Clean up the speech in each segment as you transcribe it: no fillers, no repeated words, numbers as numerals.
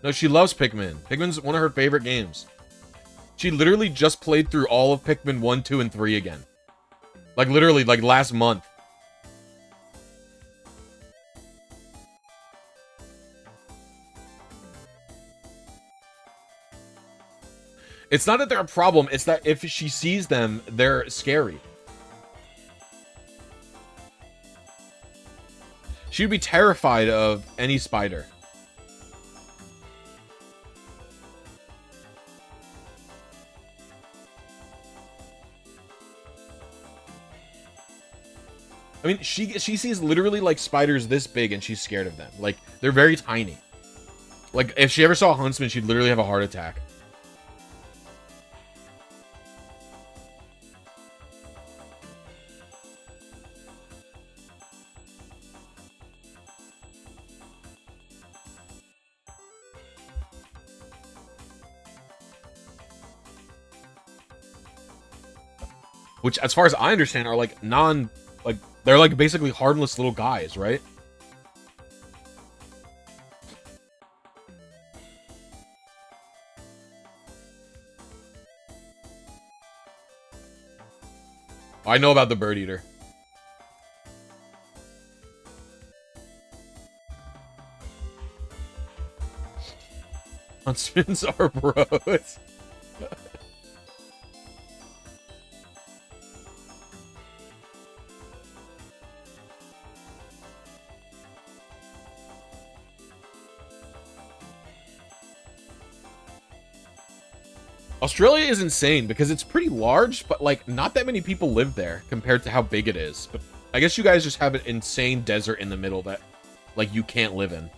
No, she loves Pikmin. Pikmin's one of her favorite games. She literally just played through all of Pikmin 1, 2, and 3 again. Like, literally, like, last month. It's not that they're a problem, it's that if she sees them, they're scary. She'd be terrified of any spider. I mean, she sees literally, like, spiders this big and she's scared of them. Like, they're very tiny. Like, if she ever saw a huntsman, she'd literally have a heart attack. Which, as far as I understand, are, like, they're, like, basically harmless little guys, right? I know about the bird eater. Huntsmans are bros. Australia is insane because it's pretty large, but, like, not that many people live there compared to how big it is. But I guess you guys just have an insane desert in the middle that, like, you can't live in.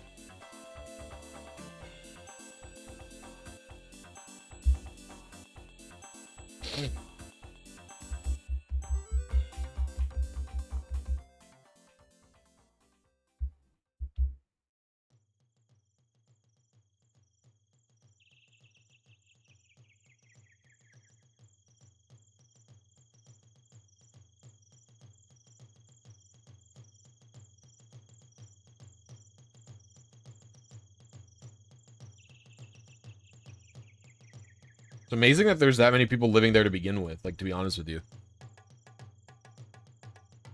It's amazing that there's that many people living there to begin with, like, to be honest with you.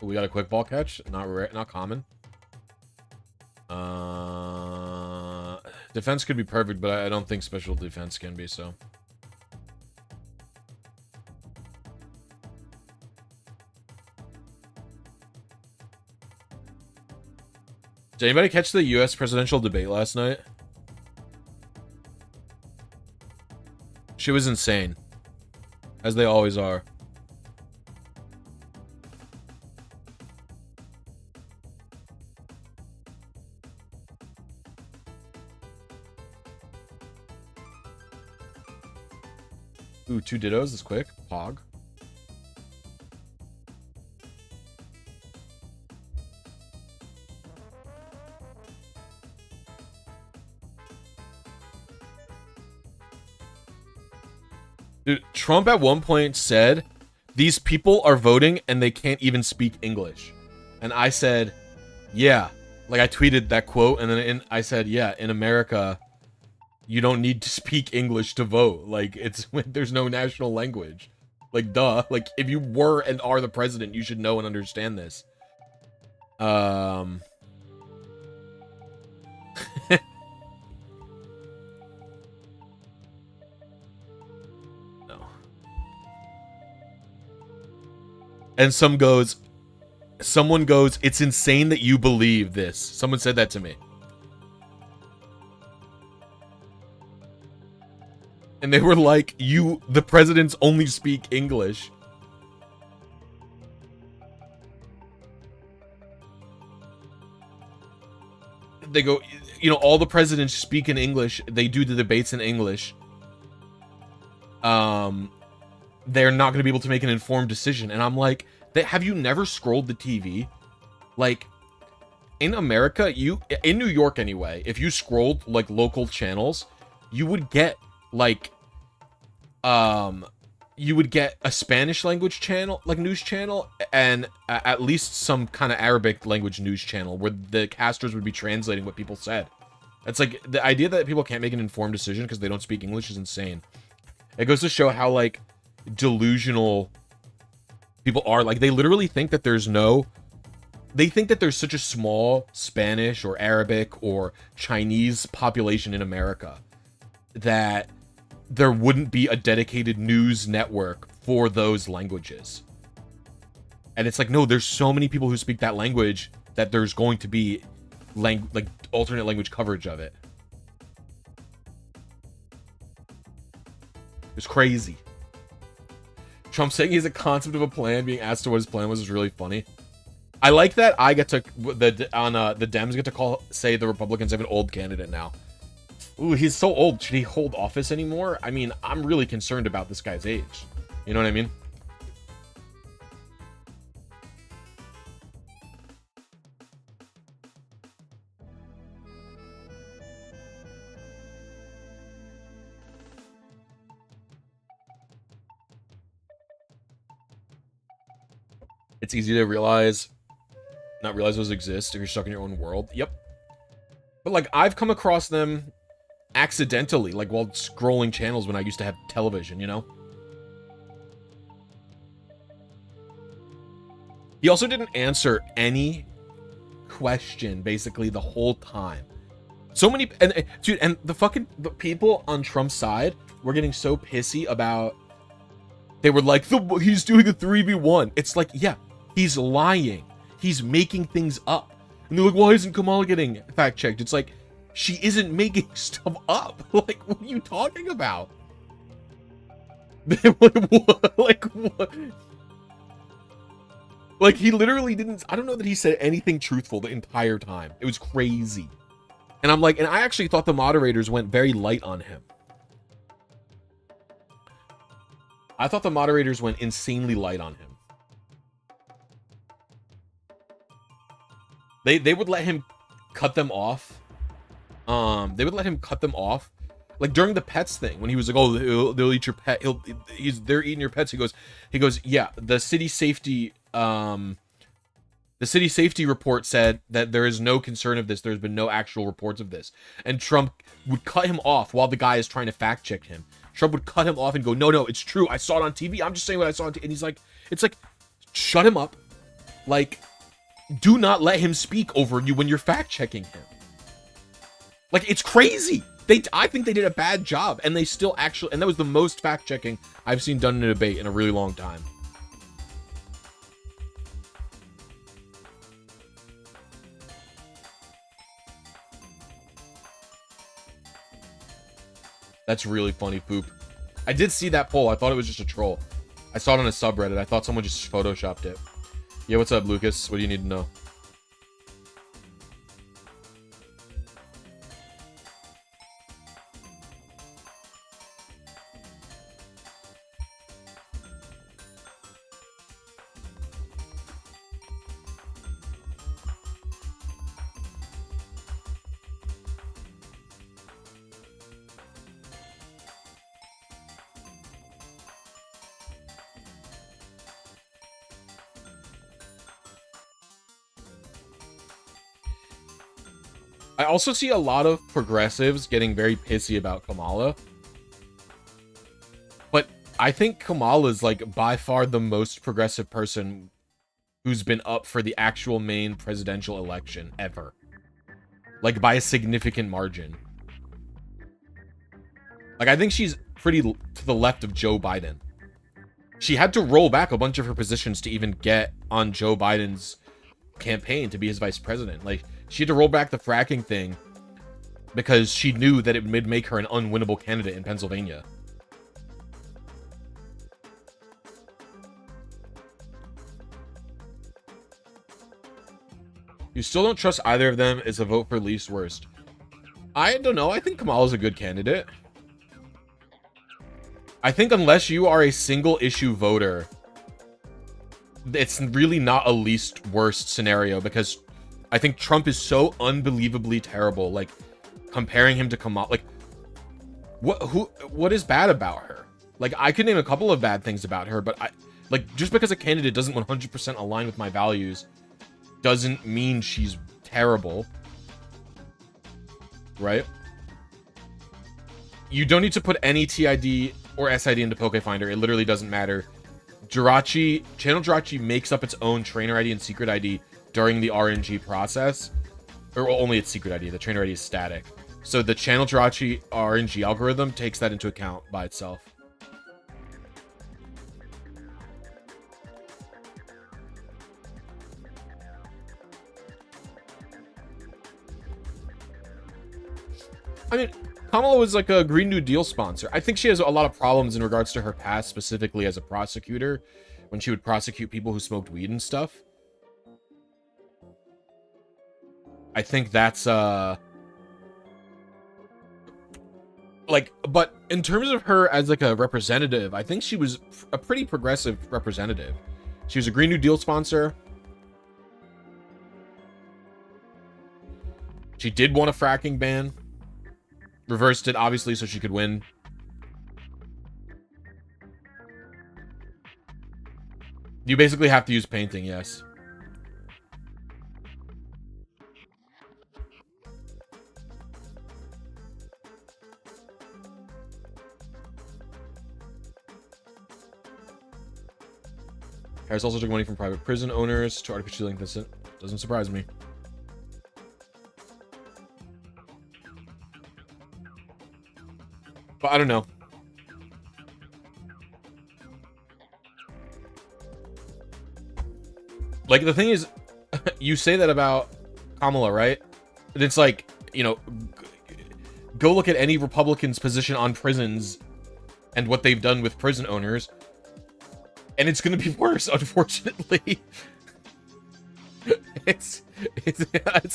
We got a quick ball catch. Not rare, not common. Defense could be perfect, but I don't think special defense can be, so. Did anybody catch the US presidential debate last night? She was insane. As they always are. Ooh, 2 dittos is quick. Pog. Dude, Trump at one point said, these people are voting and they can't even speak English. And I said, yeah. Like, I tweeted that quote, and then I said, yeah, in America, you don't need to speak English to vote. Like, it's when there's no national language. Like, duh. Like, if you were and are the president, you should know and understand this. And someone goes, it's insane that you believe this. Someone said that to me. And they were like, the presidents only speak English. They go, you know, all the presidents speak in English. They do the debates in English. They're not going to be able to make an informed decision. And I'm like, have you never scrolled the TV? Like, in America, in New York anyway, if you scrolled, like, local channels, you would get, like, you would get a Spanish language channel, like, news channel, and at least some kind of Arabic language news channel where the casters would be translating what people said. It's like the idea that people can't make an informed decision because they don't speak English is insane. It goes to show how like delusional people are. Like they literally think that there's such a small Spanish or Arabic or Chinese population in America that there wouldn't be a dedicated news network for those languages. And it's like, no, there's so many people who speak that language that there's going to be like alternate language coverage of it. It's crazy. Trump saying he has a concept of a plan, being asked to what his plan was really funny. I like that I get to the Dems get to say the Republicans have an old candidate now. Ooh, he's so old. Should he hold office anymore? I mean, I'm really concerned about this guy's age. You know what I mean? It's easy to not realize those exist if you're stuck in your own world. Yep. But like, I've come across them accidentally, like while scrolling channels when I used to have television, you know? He also didn't answer any question basically the whole time. So many, and dude, and the people on Trump's side were getting so pissy about, they were like, he's doing a 3v1. It's like, yeah, he's lying. He's making things up. And they're like, why isn't Kamala getting fact checked? It's like, she isn't making stuff up. Like, what are you talking about? Like, what? Like, he literally didn't, I don't know that he said anything truthful the entire time. It was crazy. And I'm like, and I actually thought the moderators went very light on him. I thought the moderators went insanely light on him. They would let him cut them off. They would let him cut them off. Like during the pets thing, when he was like, oh, they'll eat your pet. They're eating your pets. He goes, yeah, the city safety report said that there is no concern of this. There's been no actual reports of this. And Trump would cut him off while the guy is trying to fact check him. Trump would cut him off and go, no, it's true. I saw it on TV. I'm just saying what I saw on TV. And he's like, it's like, shut him up. Like, do not let him speak over you when you're fact checking him. Like, it's crazy. I think they did a bad job, and they still actually, and that was the most fact checking I've seen done in a debate in a really long time. That's really funny, Poop. I did see that poll. I thought it was just a troll. I saw it on a subreddit. I thought someone just photoshopped it. Yeah, what's up, Lucas? What do you need to know? I also see a lot of progressives getting very pissy about Kamala. But I think Kamala is like by far the most progressive person who's been up for the actual main presidential election ever. Like by a significant margin. Like I think she's pretty to the left of Joe Biden. She had to roll back a bunch of her positions to even get on Joe Biden's campaign to be his vice president. Like she had to roll back the fracking thing because she knew that it would make her an unwinnable candidate in Pennsylvania. You still don't trust either of them is a vote for least worst. I don't know. I think Kamala's a good candidate. I think unless you are a single issue voter, it's really not a least worst scenario because I think Trump is so unbelievably terrible. Like comparing him to Kamala, like what is bad about her? Like I could name a couple of bad things about her, but just because a candidate doesn't 100% align with my values doesn't mean she's terrible. right? You don't need to put any TID or SID into Pokefinder. It literally doesn't matter. Channel Jirachi makes up its own trainer ID and secret ID during the RNG process. Or only its secret ID. The trainer ID is static. So the Channel Jirachi RNG algorithm takes that into account by itself. I mean, Kamala was like a Green New Deal sponsor. I think she has a lot of problems in regards to her past, specifically as a prosecutor, when she would prosecute people who smoked weed and stuff. I think that's, like, but in terms of her as like a representative, I think she was a pretty progressive representative. She was a Green New Deal sponsor. She did want a fracking ban. Reversed it, obviously, so she could win. You basically have to use painting, yes. Harris also took money from private prison owners to artificially link this. Doesn't surprise me. But I don't know. Like, the thing is, you say that about Kamala, right? And it's like, you know, go look at any Republican's position on prisons and what they've done with prison owners, and it's gonna be worse, unfortunately. it's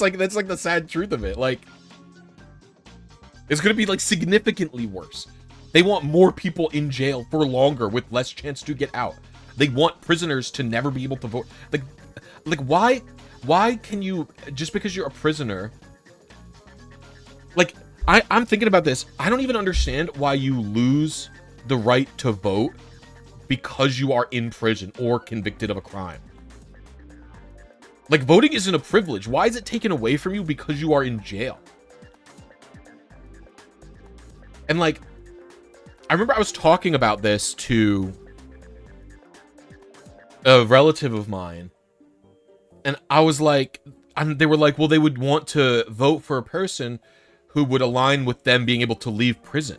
like, that's like the sad truth of it. Like, it's gonna be like significantly worse. They want more people in jail for longer with less chance to get out. They want prisoners to never be able to vote. Like why can you, just because you're a prisoner, like, I'm thinking about this. I don't even understand why you lose the right to vote because you are in prison or convicted of a crime. Like, voting isn't a privilege. Why is it taken away from you because you are in jail? And like, I remember I was talking about this to a relative of mine, and I was like, they were like, well, they would want to vote for a person who would align with them being able to leave prison.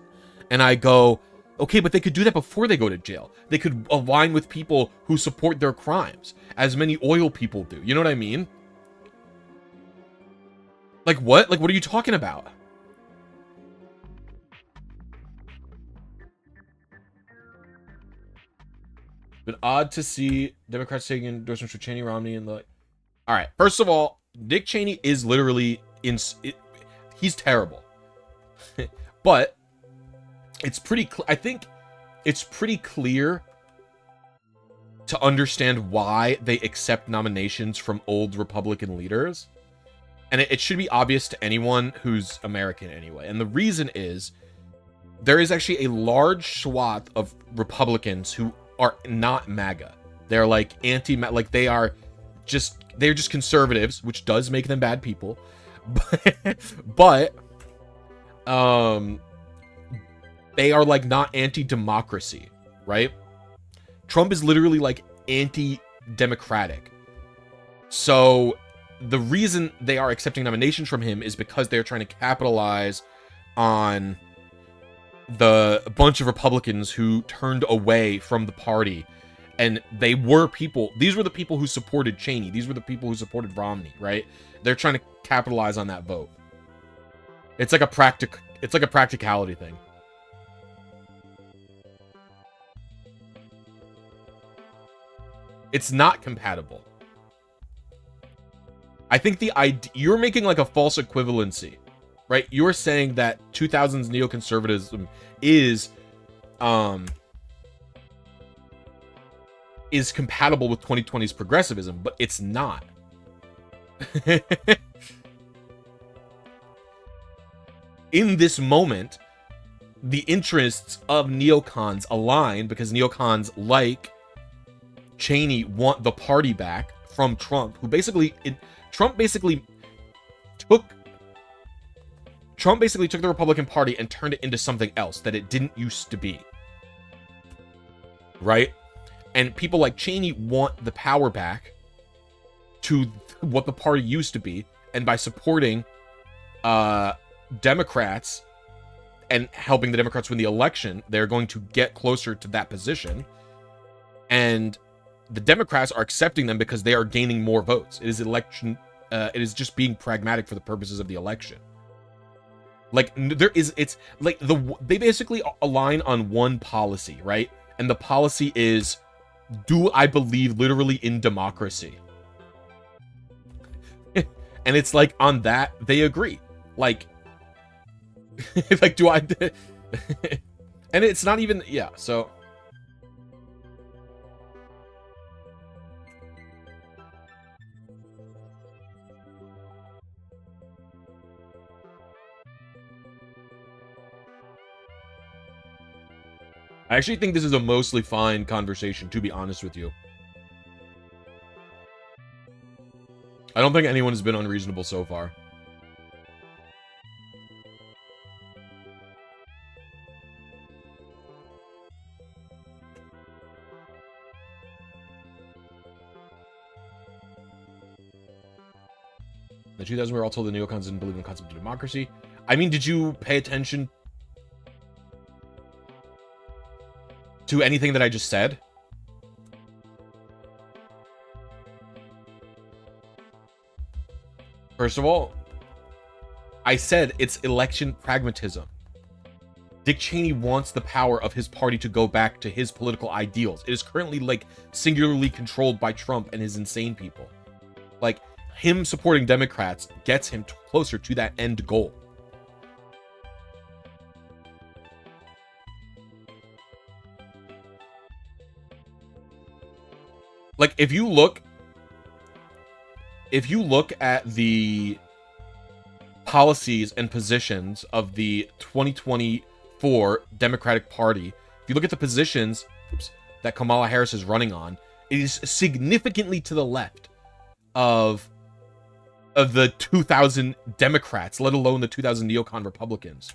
And I go, okay, but they could do that before they go to jail. They could align with people who support their crimes, as many oil people do. You know what I mean? Like, what? Like, what are you talking about? Been odd to see Democrats taking endorsements for Cheney, Romney, and the... All right, first of all, Dick Cheney is literally he's terrible. But it's pretty I think it's pretty clear to understand why they accept nominations from old Republican leaders. And it should be obvious to anyone who's American anyway. And the reason is there is actually a large swath of Republicans who are not MAGA. They're like like they're just conservatives, which does make them bad people. But they are like not anti-democracy, right? Trump is literally like anti-democratic. So the reason they are accepting nominations from him is because they're trying to capitalize on the bunch of Republicans who turned away from the party. And they were these were the people who supported Cheney. These were the people who supported Romney, right? They're trying to capitalize on that vote. It's like a practicality thing. It's not compatible. I think you're making like a false equivalency, right? You're saying that 2000s neoconservatism is compatible with 2020's progressivism, but it's not. In this moment, the interests of neocons align because neocons like Cheney want the party back from Trump, who Trump basically Trump basically took the Republican Party and turned it into something else that it didn't used to be. Right? And people like Cheney want the power back to what the party used to be. And by supporting Democrats and helping the Democrats win the election, they're going to get closer to that position. And the Democrats are accepting them because they are gaining more votes. It is election. It is just being pragmatic for the purposes of the election. Like it's like they basically align on one policy, right? And the policy is, do I believe literally in democracy? And it's like on that they agree. Like, like do I? And it's not even So. I actually think this is a mostly fine conversation, to be honest with you. I don't think anyone has been unreasonable so far. In the 2000s, we were all told the neocons didn't believe in the concept of democracy. I mean, did you pay attention to anything that I just said? First of all, I said it's election pragmatism. Dick Cheney wants the power of his party to go back to his political ideals. It is currently like singularly controlled by Trump and his insane people. Like, him supporting Democrats gets him closer to that end goal. Like, if you look at the policies and positions of the 2024 Democratic Party, if you look at the positions that Kamala Harris is running on, it is significantly to the left of the 2000 Democrats, let alone the 2000 neocon Republicans.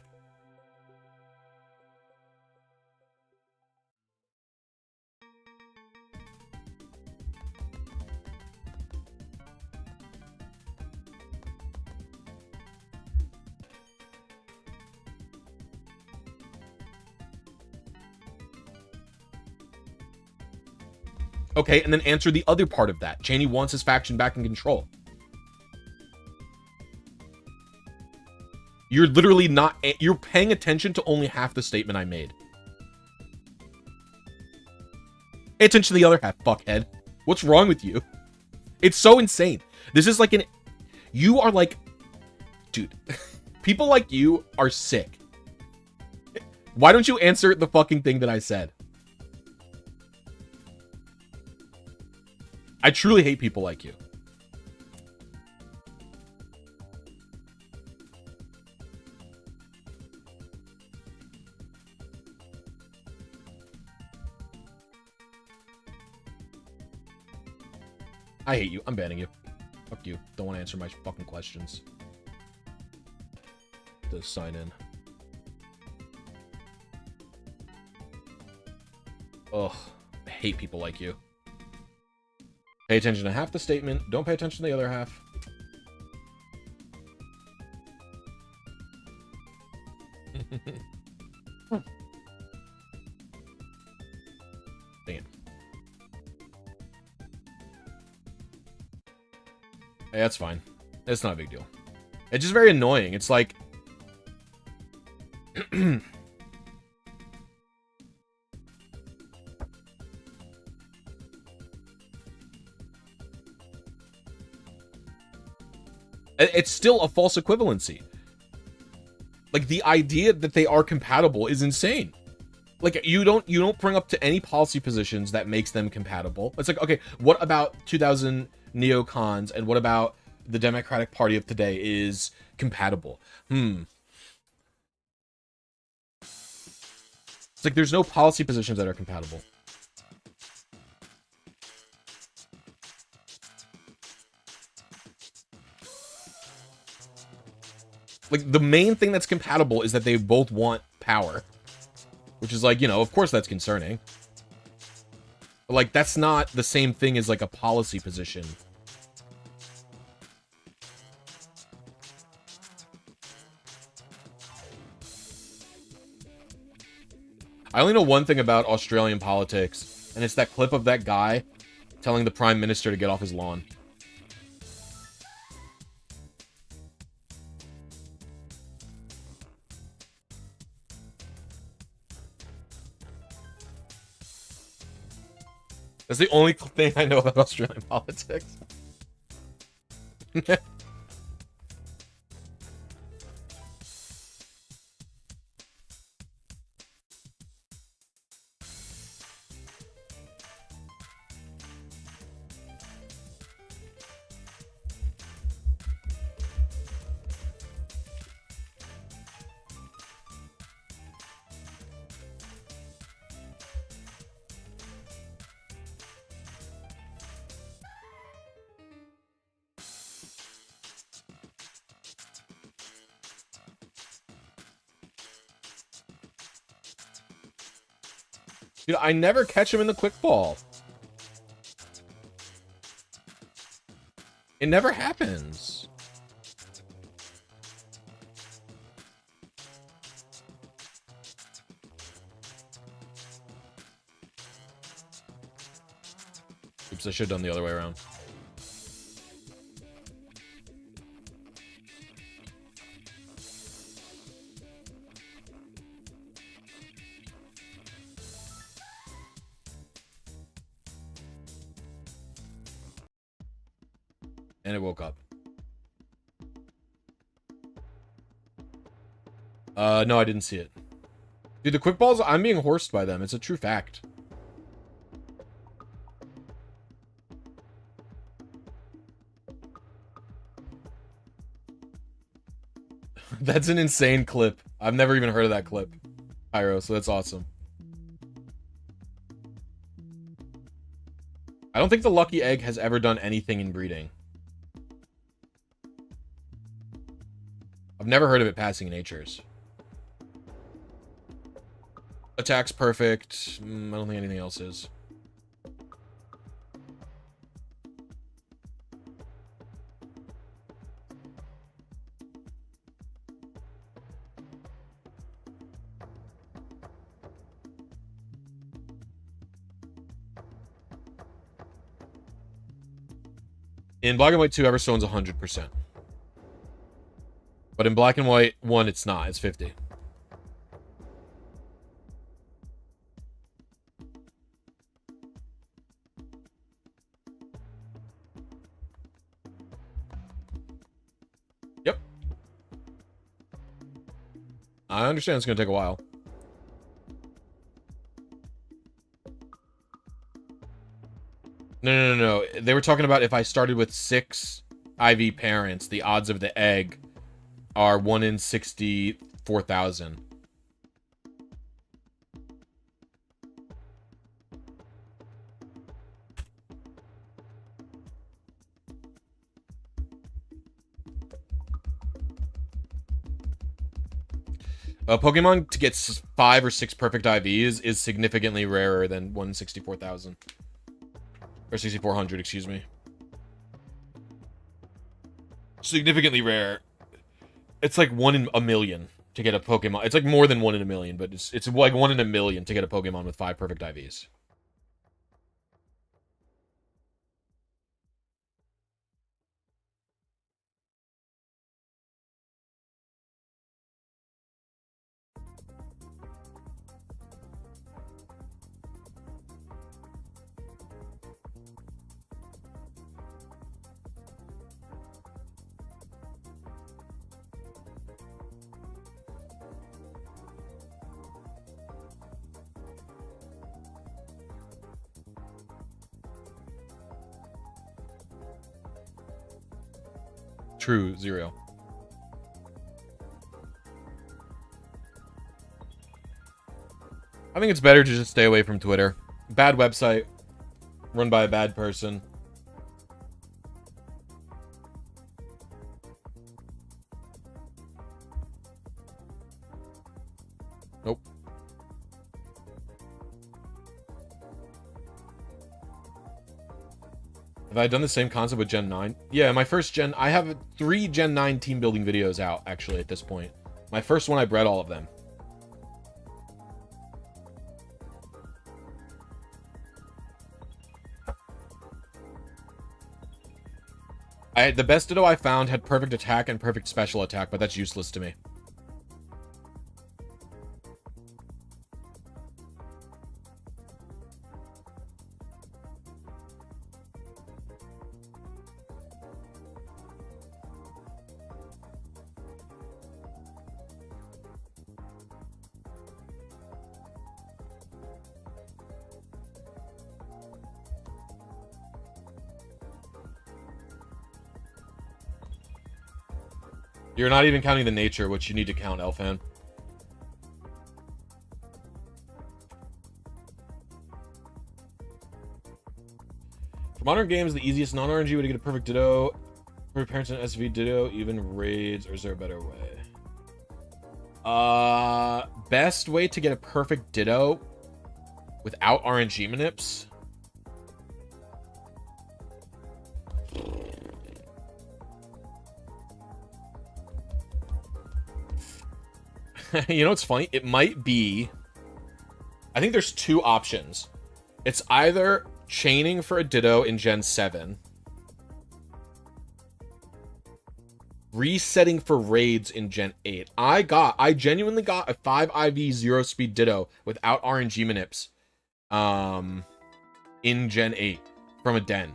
Okay, and then answer the other part of that. Cheney wants his faction back in control. You're literally not... You're paying attention to only half the statement I made. Pay attention to the other half, fuckhead. What's wrong with you? It's so insane. This is like an... You are like... Dude, people like you are sick. Why don't you answer the fucking thing that I said? I truly hate people like you. I hate you. I'm banning you. Fuck you. Don't want to answer my fucking questions. Just sign in. Ugh. I hate people like you. Pay attention to half the statement. Don't pay attention to the other half. Damn. Hey, that's fine. It's not a big deal. It's just very annoying. It's like... It's still a false equivalency. Like, the idea that they are compatible is insane. Like, you don't bring up to any policy positions that makes them compatible. It's like, okay, what about 2000 neocons and what about the Democratic Party of today is compatible? It's like there's no policy positions that are compatible. Like, the main thing that's compatible is that they both want power. Which is like, you know, of course that's concerning. But, like, that's not the same thing as, like, a policy position. I only know one thing about Australian politics, and it's that clip of that guy telling the Prime Minister to get off his lawn. That's the only thing I know about Australian politics. Dude, I never catch him in the quick ball. It never happens. Oops, I should have done the other way around. And it woke up. No, I didn't see it. Dude, the quick balls, I'm being horsed by them. It's a true fact. That's an insane clip. I've never even heard of that clip, Pyro, so that's awesome. I don't think the lucky egg has ever done anything in breeding. I've never heard of it passing natures. Attack's perfect. I don't think anything else is. In Black and White 2, Everstone's 100%. But in Black and White 1, it's not. It's 50. Yep. I understand it's going to take a while. No. They were talking about if I started with 6 IV parents, the odds of the egg are 1 in 64,000. Pokemon to get 5 or 6 perfect IVs is significantly rarer than 1 in 64,000. Or 6,400, excuse me. Significantly rare. It's like 1 in a million to get a Pokemon. It's like more than 1 in a million, but it's like 1 in a million to get a Pokemon with 5 perfect IVs. True, 0. I think it's better to just stay away from Twitter. Bad website, run by a bad person. Have I done the same concept with Gen 9? Yeah, my first Gen... I have 3 Gen 9 team building videos out, actually, at this point. My first one, I bred all of them. The best Ditto I found had perfect attack and perfect special attack, but that's useless to me. You're not even counting the nature, which you need to count, Elfan. For modern games, the easiest non-RNG way to get a perfect Ditto, perfect parents and SV Ditto, even raids, or is there a better way? Best way to get a perfect Ditto without RNG manips? You know what's funny? It might be... I think there's 2 options. It's either chaining for a Ditto in Gen 7, resetting for raids in Gen 8. I genuinely got a 5 IV 0 speed Ditto without RNG manips in Gen 8 from a den.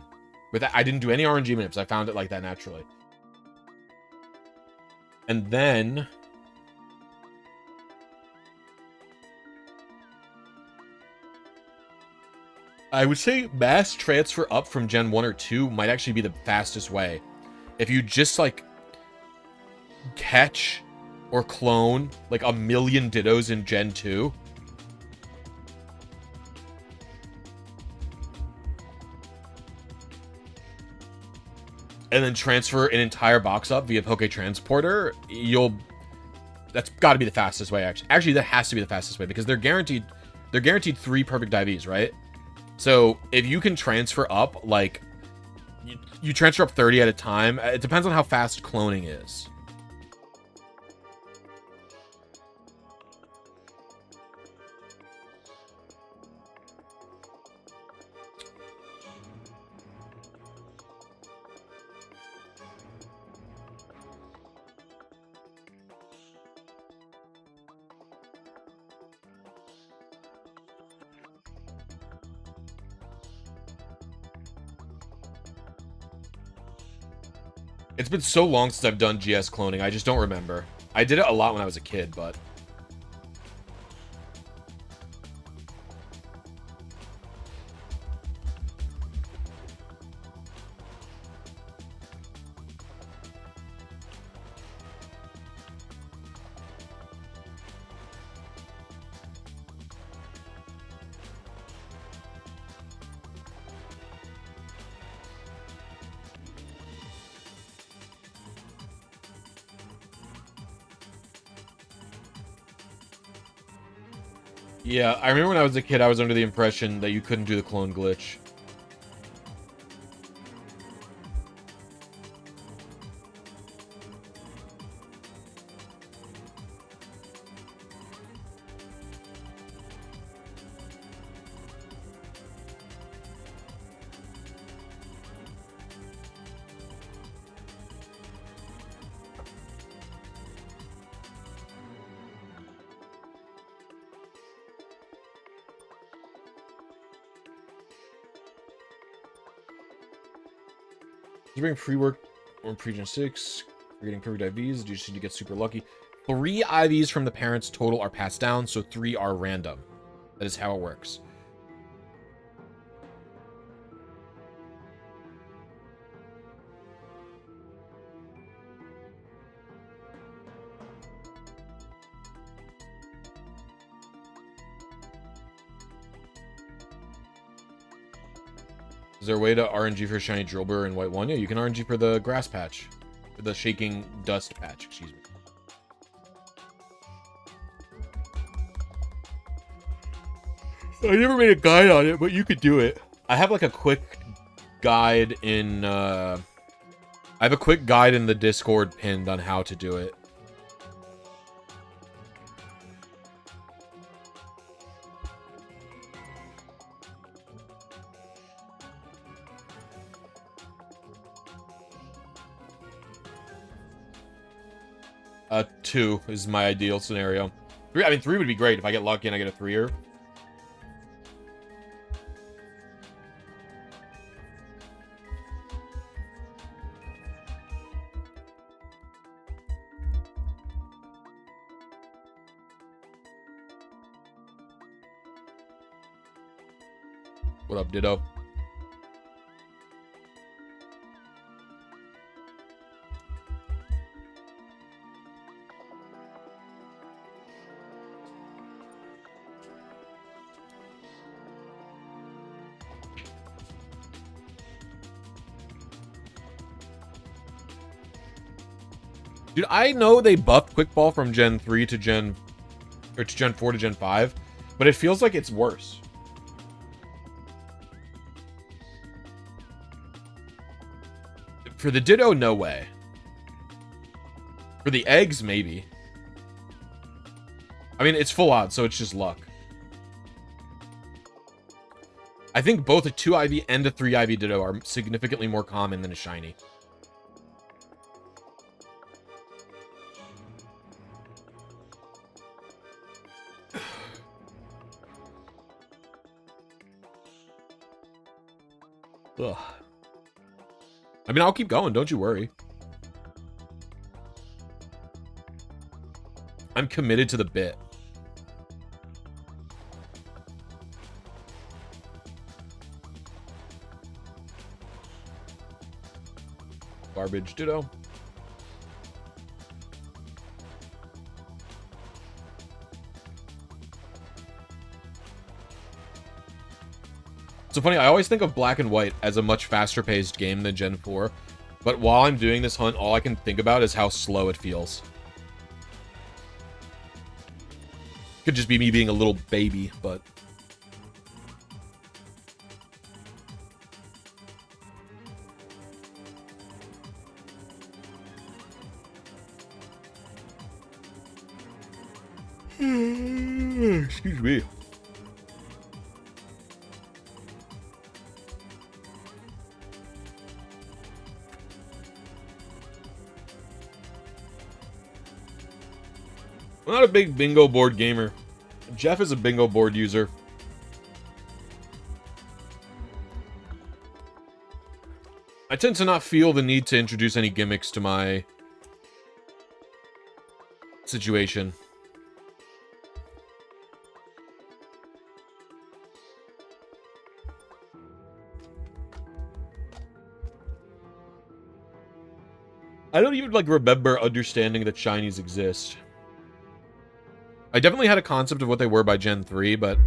I didn't do any RNG manips. I found it like that naturally. And then... I would say mass transfer up from Gen 1 or 2 might actually be the fastest way. If you just, like, catch or clone, like, 1,000,000 Dittos in Gen 2. And then transfer an entire box up via Poke Transporter, that's got to be the fastest way, actually. Actually, that has to be the fastest way, because they're guaranteed 3 perfect IVs, right? So if you can transfer up, like, you transfer up 30 at a time. It depends on how fast cloning is. It's been so long since I've done GS cloning, I just don't remember. I did it a lot when I was a kid, but... Yeah, I remember when I was a kid, I was under the impression that you couldn't do the clone glitch. You bring free work or pre-gen 6, you're getting perfect IVs, you just need to get super lucky. 3 IVs from the parents total are passed down, so 3 are random. That is how it works. Is there a way to RNG for shiny Drillbur and white one? Yeah, you can RNG for the grass patch. For the shaking dust patch, excuse me. I never made a guide on it, but you could do it. I have like a quick guide in, I have a quick guide in the Discord pinned on how to do it. Two is my ideal scenario. Three, I mean, 3 would be great if I get lucky and I get a 3-er. What up, Ditto? Dude, I know they buffed Quick Ball from Gen 3 to Gen 4 to Gen 5, but it feels like it's worse. For the Ditto, no way. For the eggs, maybe. I mean, it's full odds, so it's just luck. I think both a 2 IV and a 3 IV Ditto are significantly more common than a shiny. Ugh. I mean, I'll keep going, don't you worry. I'm committed to the bit. Garbage Ditto. So funny, I always think of Black and White as a much faster paced game than Gen 4, but while I'm doing this hunt, all I can think about is how slow it feels. Could just be me being a little baby, but... Excuse me. I'm not a big bingo board gamer. Jeff is a bingo board user. I tend to not feel the need to introduce any gimmicks to my situation. I don't even, like, remember understanding that shinies exist. I definitely had a concept of what they were by Gen 3, but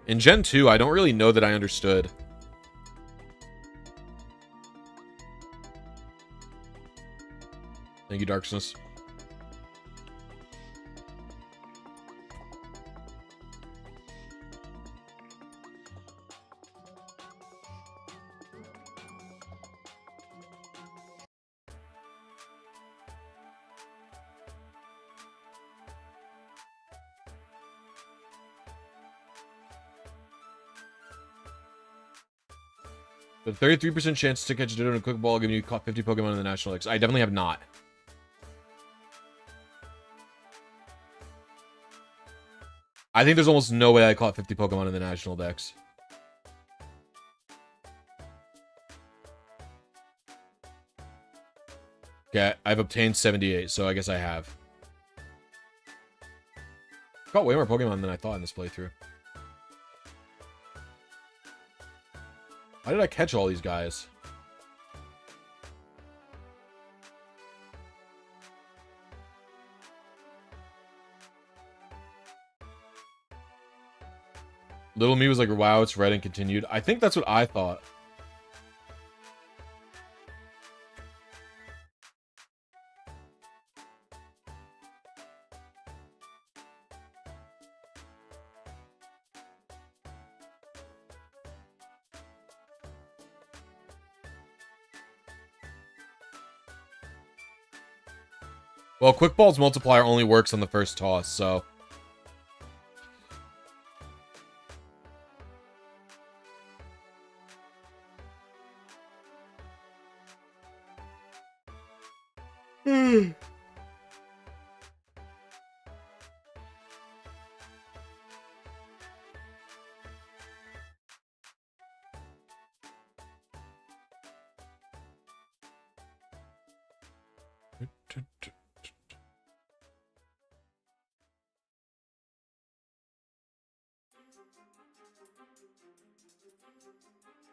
in Gen 2, I don't really know that I understood. Thank you, Darksness. The 33% chance to catch a Ditto in a quick ball giving you 50 Pokemon in the National Dex. I definitely have not. I think there's almost no way I caught 50 Pokemon in the National Dex. Okay, I've obtained 78, so I guess I have. Caught way more Pokemon than I thought in this playthrough. How did I catch all these guys? Little me was like, wow, it's red, and continued. I think that's what I thought. Well, Quick Ball's multiplier only works on the first toss, so...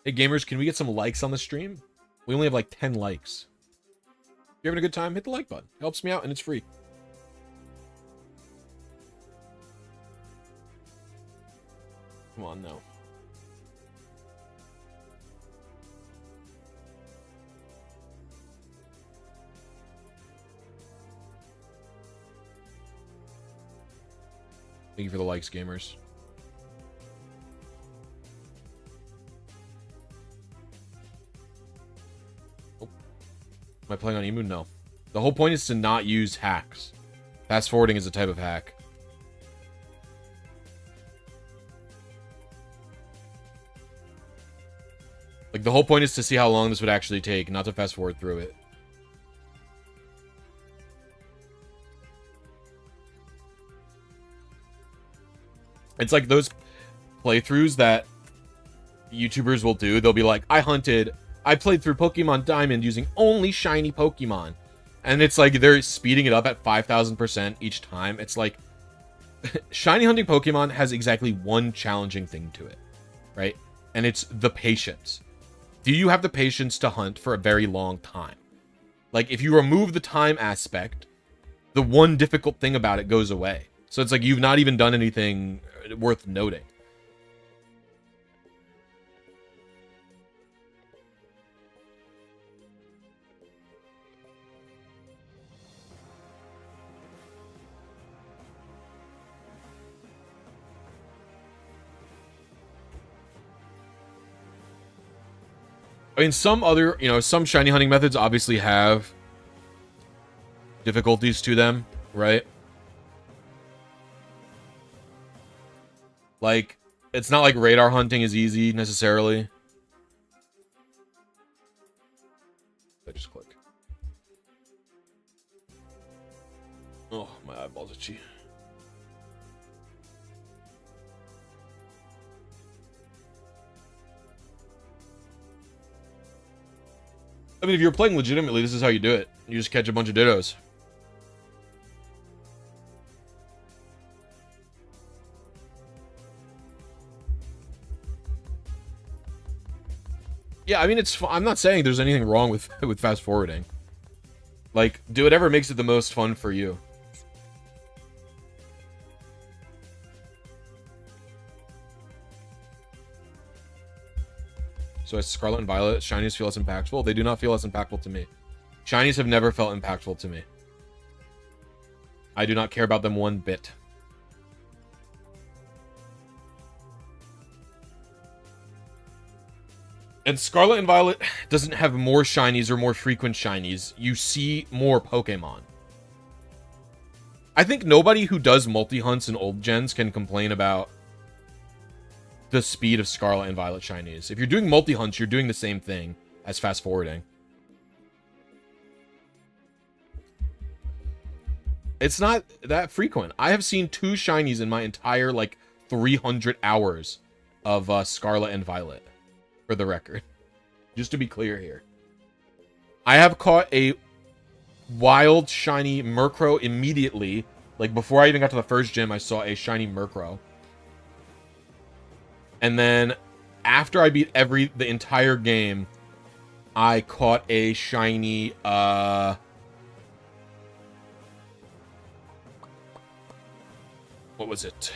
Hey gamers, can we get some likes on the stream? We only have like 10 likes. If you're having a good time, hit the like button. It helps me out and it's free. Come on now. Thank you for the likes, gamers. Oh. Am I playing on Emu? No. The whole point is to not use hacks. Fast forwarding is a type of hack. Like, the whole point is to see how long this would actually take, not to fast forward through it. It's like those playthroughs that YouTubers will do. They'll be like, I played through Pokemon Diamond using only shiny Pokemon. And it's like they're speeding it up at 5,000% each time. It's like, shiny hunting Pokemon has exactly one challenging thing to it, right? And it's the patience. Do you have the patience to hunt for a very long time? Like, if you remove the time aspect, the one difficult thing about it goes away. So it's like you've not even done anything worth noting. I mean, some other, some shiny hunting methods obviously have difficulties to them, right? Like, it's not like radar hunting is easy, necessarily. I just click. Oh, my eyeballs itchy. I mean, if you're playing legitimately, this is how you do it. You just catch a bunch of dittos. Yeah, I mean, I'm not saying there's anything wrong with fast forwarding. Like, do whatever makes it the most fun for you. So as Scarlet and Violet, shinies feel less impactful. They do not feel less impactful to me. Shinies have never felt impactful to me. I do not care about them one bit. And Scarlet and Violet doesn't have more shinies or more frequent shinies. You see more Pokemon. I think nobody who does multi-hunts in old gens can complain about the speed of Scarlet and Violet shinies. If you're doing multi-hunts, you're doing the same thing as fast forwarding. It's not that frequent. I have seen 2 shinies in my entire, 300 hours of Scarlet and Violet, for the record. Just to be clear here. I have caught a wild shiny Murkrow immediately. Like, before I even got to the first gym, I saw a shiny Murkrow. And then, after I beat the entire game, I caught a shiny, what was it?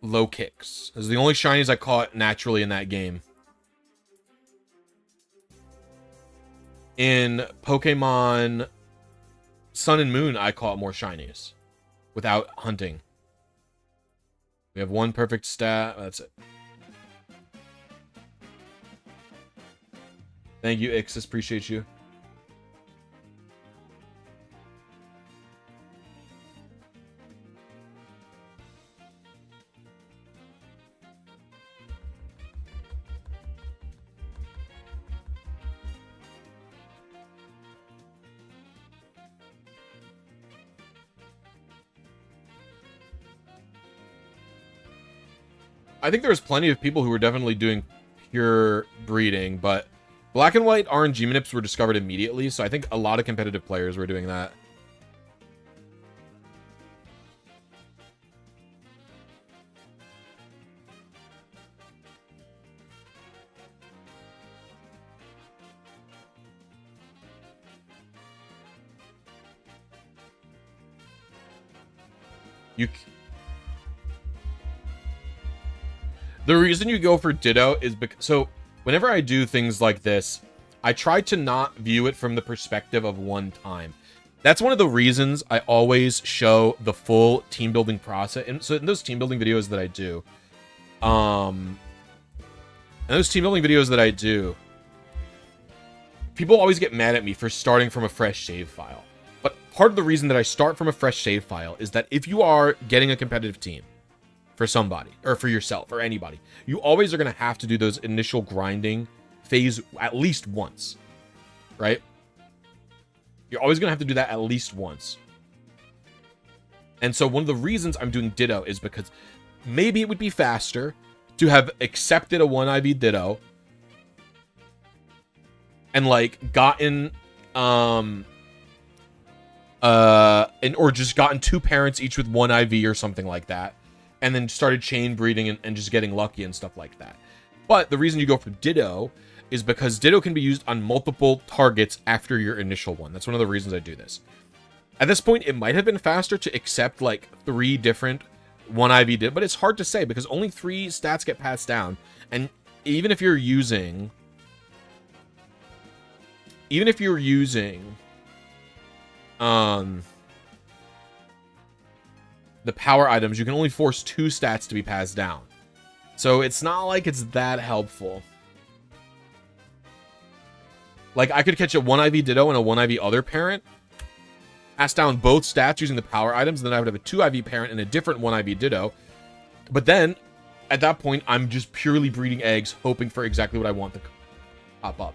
Low Kicks. This is the only shinies I caught naturally in that game. In Pokemon Sun and Moon, I caught more shinies without hunting. We have 1 perfect stat. That's it. Thank you, Ixis. Appreciate you. I think there's plenty of people who were definitely doing pure breeding, but black and white RNG manips were discovered immediately, so I think a lot of competitive players were doing that. The reason you go for Ditto is because, so whenever I do things like this, I try to not view it from the perspective of one time. That's one of the reasons I always show the full team building process. And so in those team building videos that I do, people always get mad at me for starting from a fresh save file. But part of the reason that I start from a fresh save file is that if you are getting a competitive team for somebody, or for yourself, or anybody, you always are going to have to do those initial grinding phase at least once, right? You're always going to have to do that at least once. And so one of the reasons I'm doing Ditto is because maybe it would be faster to have accepted a 1IV Ditto and like gotten or just gotten 2 parents each with 1 IV or something like that, and then started chain breeding and just getting lucky and stuff like that. But the reason you go for Ditto is because Ditto can be used on multiple targets after your initial one. That's one of the reasons I do this. At this point, it might have been faster to accept like 3 different 1 IV Ditto, but it's hard to say because only 3 stats get passed down. And even if you're using the power items, you can only force 2 stats to be passed down. So it's not like it's that helpful. Like, I could catch a 1 IV Ditto and a 1 IV other parent, pass down both stats using the power items, and then I would have a 2 IV parent and a different 1 IV Ditto. But then, at that point, I'm just purely breeding eggs, hoping for exactly what I want to pop up.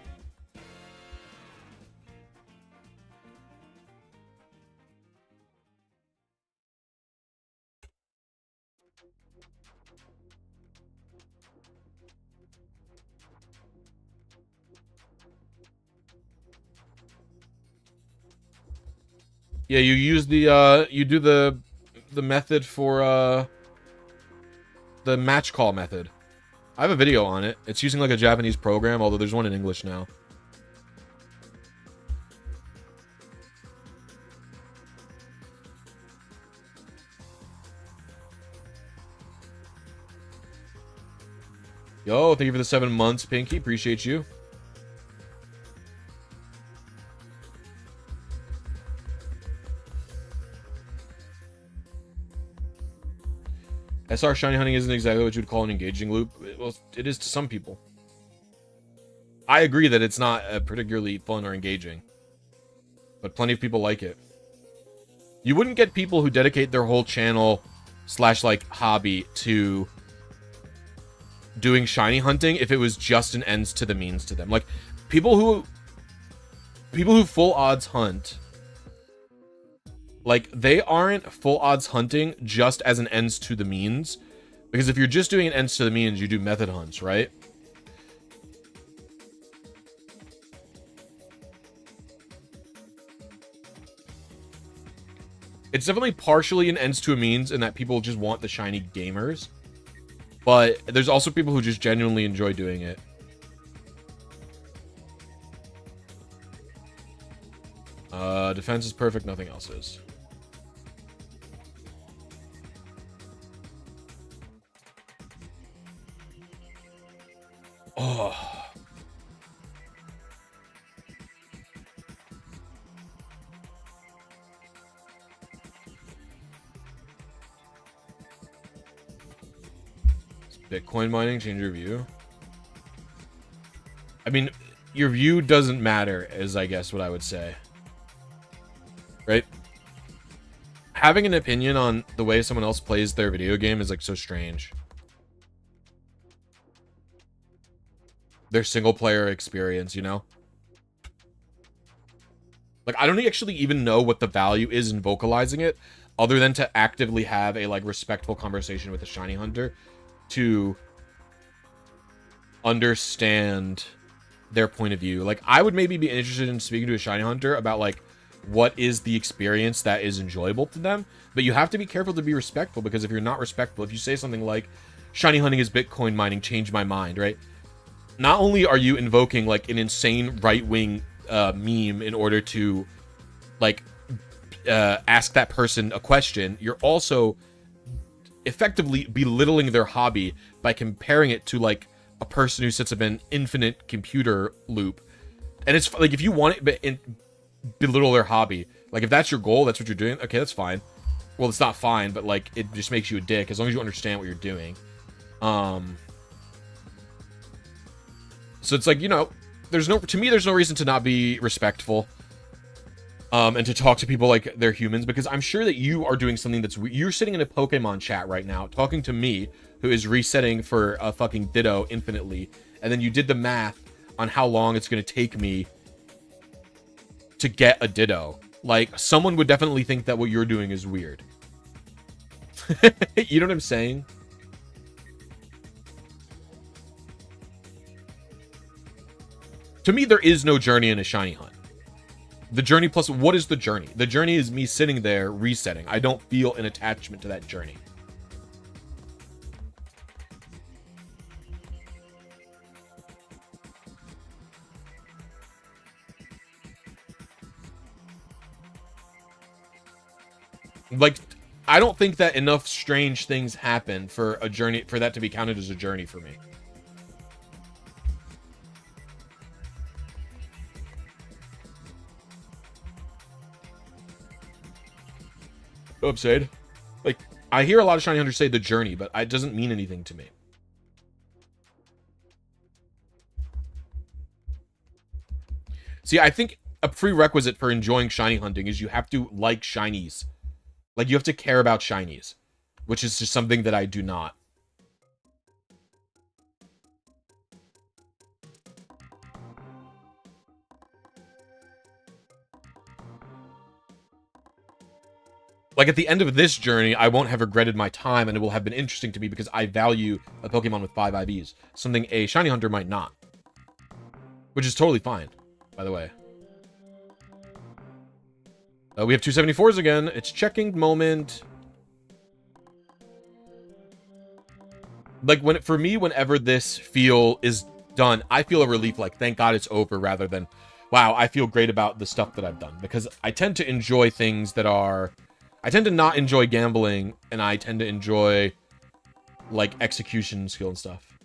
Yeah, you use the you do the method for the match call method. I have a video on it. It's using like a Japanese program, although there's one in English now. Yo, thank you for the 7 months, Pinky. Appreciate you. SR shiny hunting isn't exactly what you would call an engaging loop. Well, it is to some people. I agree that it's not particularly fun or engaging, but plenty of people like it. You wouldn't get people who dedicate their whole channel / like hobby to doing shiny hunting if it was just an ends to the means to them. Like people who full odds hunt, like, they aren't full odds hunting just as an ends to the means. Because if you're just doing an ends to the means, you do method hunts, right? It's definitely partially an ends to a means in that people just want the shiny gamers. But there's also people who just genuinely enjoy doing it. Defense is perfect, nothing else is. Oh. Bitcoin mining change your view? I mean, your view doesn't matter, is I guess what I would say. Right? Having an opinion on the way someone else plays their video game is like so strange. Their single player experience, you know? Like, I don't actually even know what the value is in vocalizing it, other than to actively have a like respectful conversation with the shiny hunter. to understand their point of view. Like, I would maybe be interested in speaking to a shiny hunter about, like, what is the experience that is enjoyable to them. But you have to be careful to be respectful, because if you're not respectful, if you say something like, shiny hunting is Bitcoin mining, change my mind, right? Not only are you invoking, like, an insane right-wing meme in order to, like, ask that person a question, you're also effectively belittling their hobby by comparing it to, like, a person who sits up in an infinite computer loop. And it's like, if you want it, but belittle their hobby, like, if that's your goal, that's what you're doing, okay, that's fine. Well, it's not fine, but, like, it just makes you a dick as long as you understand what you're doing. So it's like, you know, to me there's no reason to not be respectful, and to talk to people like they're humans, because I'm sure that you are doing something you're sitting in a Pokemon chat right now talking to me, who is resetting for a fucking Ditto infinitely, and then you did the math on how long it's going to take me to get a Ditto. Like, someone would definitely think that what you're doing is weird. You know what I'm saying? To me, there is no journey in a shiny hunt. The journey plus, what is the journey? The journey is me sitting there resetting. I don't feel an attachment to that journey. Like, I don't think that enough strange things happen for a journey, for that to be counted as a journey for me. Upside. Like, I hear a lot of shiny hunters say the journey, but it doesn't mean anything to me. See, I think a prerequisite for enjoying shiny hunting is you have to like shinies. Like, you have to care about shinies, which is just something that I do not. Like, at the end of this journey, I won't have regretted my time, and it will have been interesting to me because I value a Pokemon with 5 IVs, something a shiny hunter might not. Which is totally fine, by the way. We have 274s again. It's checking moment. Like, for me, whenever this feel is done, I feel a relief, like, thank God it's over, rather than, wow, I feel great about the stuff that I've done. Because I tend to enjoy things that are... I tend to not enjoy gambling, and I tend to enjoy, like, execution skill and stuff.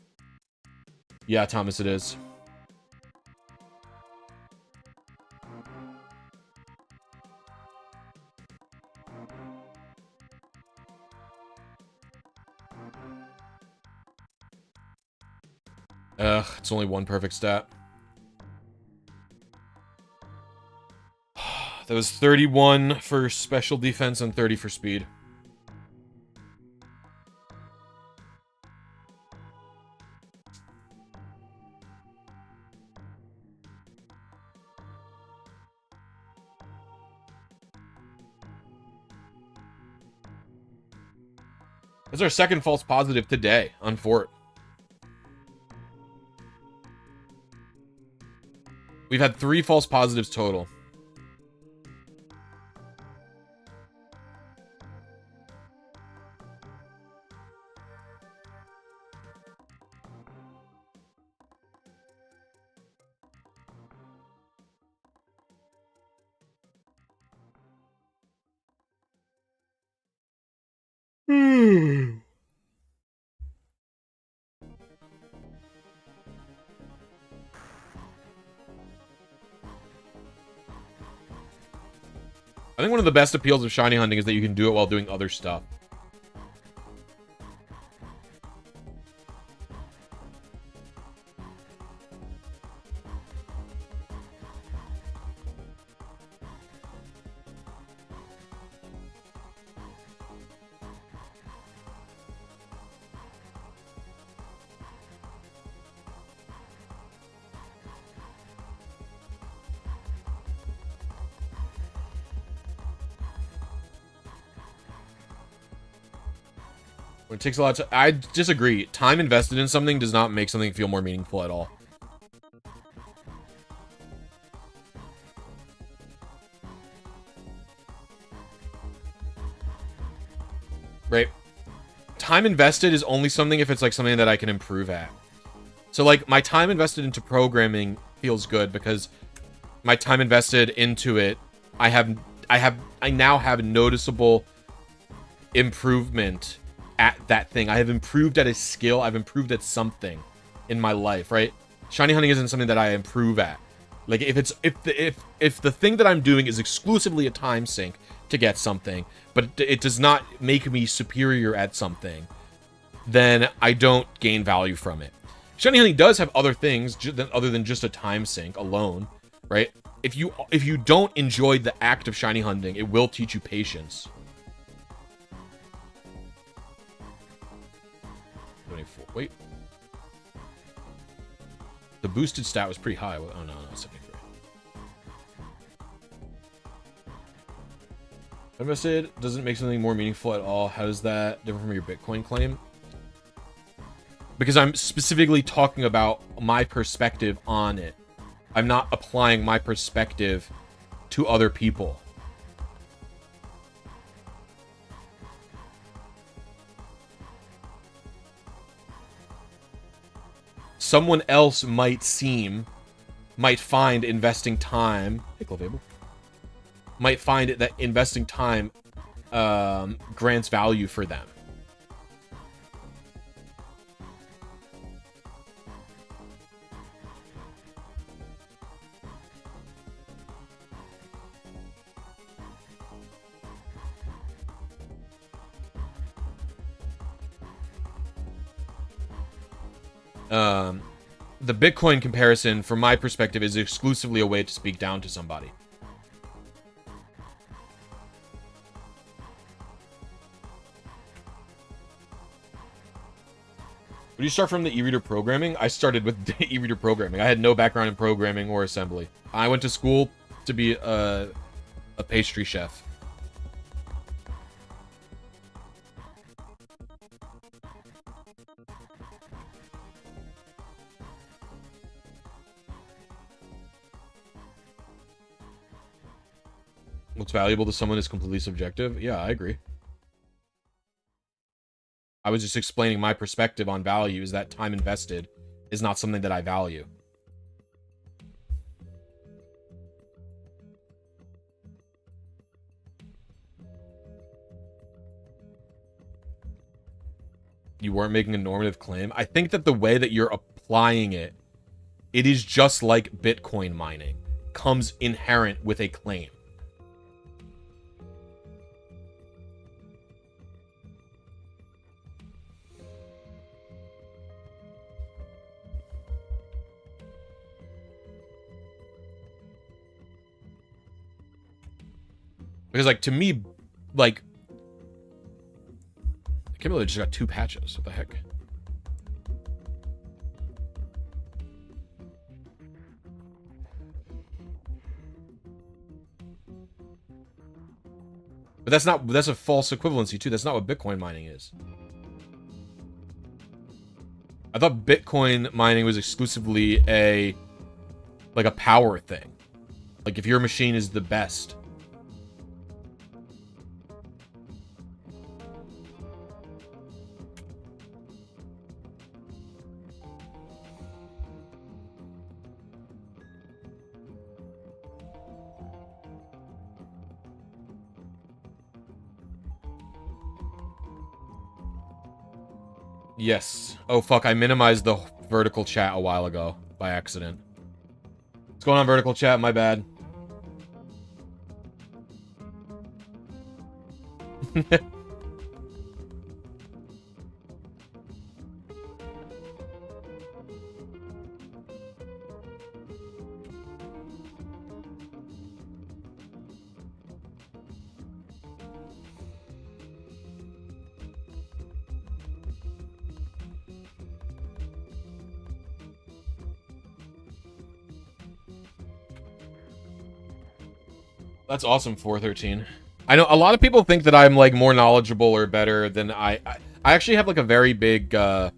Yeah, Thomas, it is. Ugh, it's only one perfect stat. That was 31 for special defense and 30 for speed. That's our second false positive today on Fort. We've had 3 false positives total. I think one of the best appeals of shiny hunting is that you can do it while doing other stuff. It takes a lot of I disagree. Time invested in something does not make something feel more meaningful at all. Right? Time invested is only something if it's like something that I can improve at. So like my time invested into programming feels good because my time invested into it, I now have noticeable improvement at that thing. I have improved at a skill. I've improved at something in my life, right? Shiny hunting isn't something that I improve at. Like if the thing that I'm doing is exclusively a time sink to get something, but it does not make me superior at something, then I don't gain value from it. Shiny hunting does have other things other than just a time sink alone, right? If you don't enjoy the act of shiny hunting, it will teach you patience. 24. Wait. The boosted stat was pretty high. Oh no, 73. Invested doesn't make something more meaningful at all. How does that differ from your Bitcoin claim? Because I'm specifically talking about my perspective on it. I'm not applying my perspective to other people. Someone else might find investing time. Hey, Kleavor. Might find that investing time grants value for them. The Bitcoin comparison, from my perspective, is exclusively a way to speak down to somebody. Would you start from the e-reader programming? I started with e-reader programming. I had no background in programming or assembly. I went to school to be a pastry chef. What's valuable to someone is completely subjective. Yeah, I agree. I was just explaining my perspective on value is that time invested is not something that I value. You weren't making a normative claim. I think that the way that you're applying it, it is just like Bitcoin mining. Comes inherent with a claim. Because, like, to me, like... I can't believe I just got 2 patches. What the heck? But that's a false equivalency, too. That's not what Bitcoin mining is. I thought Bitcoin mining was exclusively a power thing. Like, if your machine is the best... Yes. Oh, fuck. I minimized the vertical chat a while ago by accident. What's going on, vertical chat? My bad. That's awesome, 413. I know a lot of people think that I'm, like, more knowledgeable or better than I actually have like a very big, I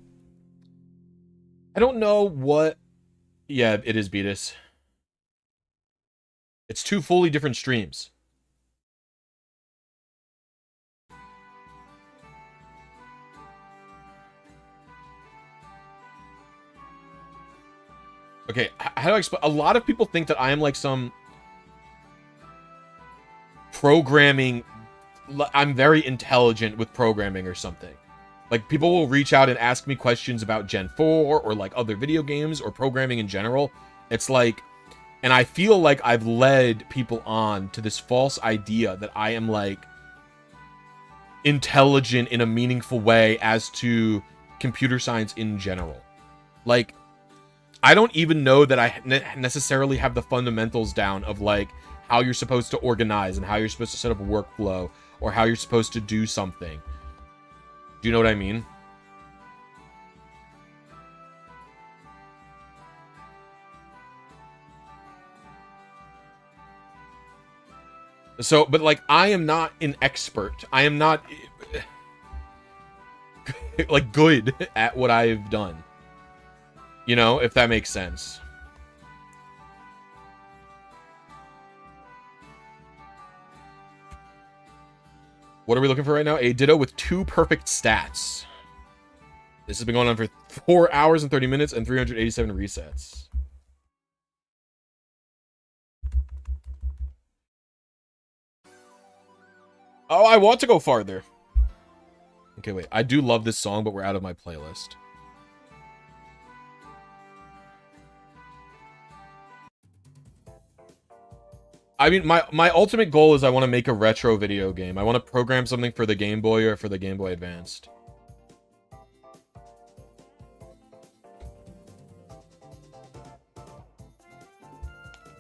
don't know what, yeah, it is Beatus. It's 2 fully different streams. Okay, how do I explain? A lot of people think that I am like some programming, I'm very intelligent with programming or something. Like, people will reach out and ask me questions about Gen 4 or like other video games or programming in general. It's like, and I feel like I've led people on to this false idea that I am like intelligent in a meaningful way as to computer science in general. Like, I don't even know that I necessarily have the fundamentals down of like how you're supposed to organize and how you're supposed to set up a workflow or how you're supposed to do something. Do you know what I mean? So, but like, I am not an expert. I am not like good at what I've done. You know, if that makes sense. What are we looking for right now? A Ditto with 2 perfect stats. This has been going on for 4 hours and 30 minutes and 387 resets. Oh, I want to go farther. Okay, wait. I do love this song, but we're out of my playlist. I mean, my ultimate goal is I want to make a retro video game. I want to program something for the Game Boy or for the Game Boy Advanced.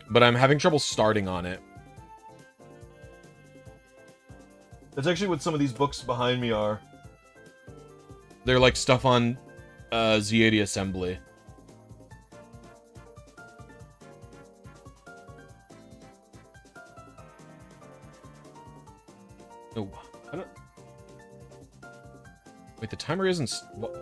But I'm having trouble starting on it. That's actually what some of these books behind me are. They're like stuff on Z80 assembly. No, I don't... Wait, the timer isn't... What?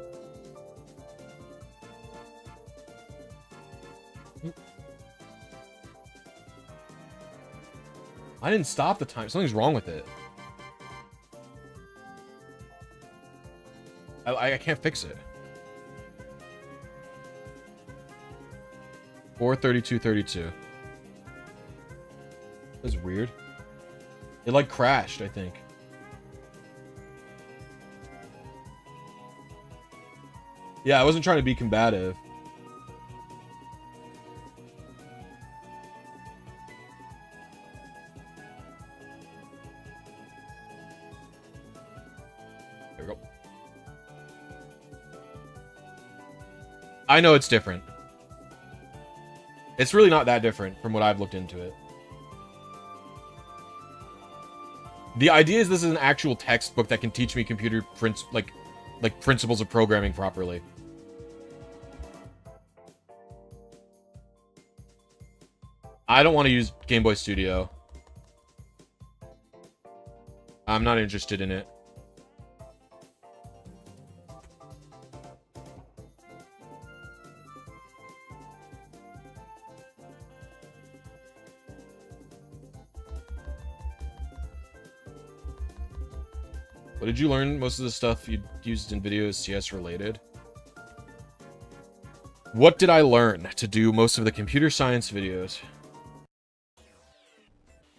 I didn't stop the time. Something's wrong with it. I can't fix it. 4:32:32. That's weird. It like crashed, I think. Yeah, I wasn't trying to be combative. There we go. I know it's different. It's really not that different from what I've looked into it. The idea is this is an actual textbook that can teach me computer like principles of programming properly. I don't want to use Game Boy Studio. I'm not interested in it. What did you learn? Most of the stuff you used in video is CS related. What did I learn to do most of the computer science videos?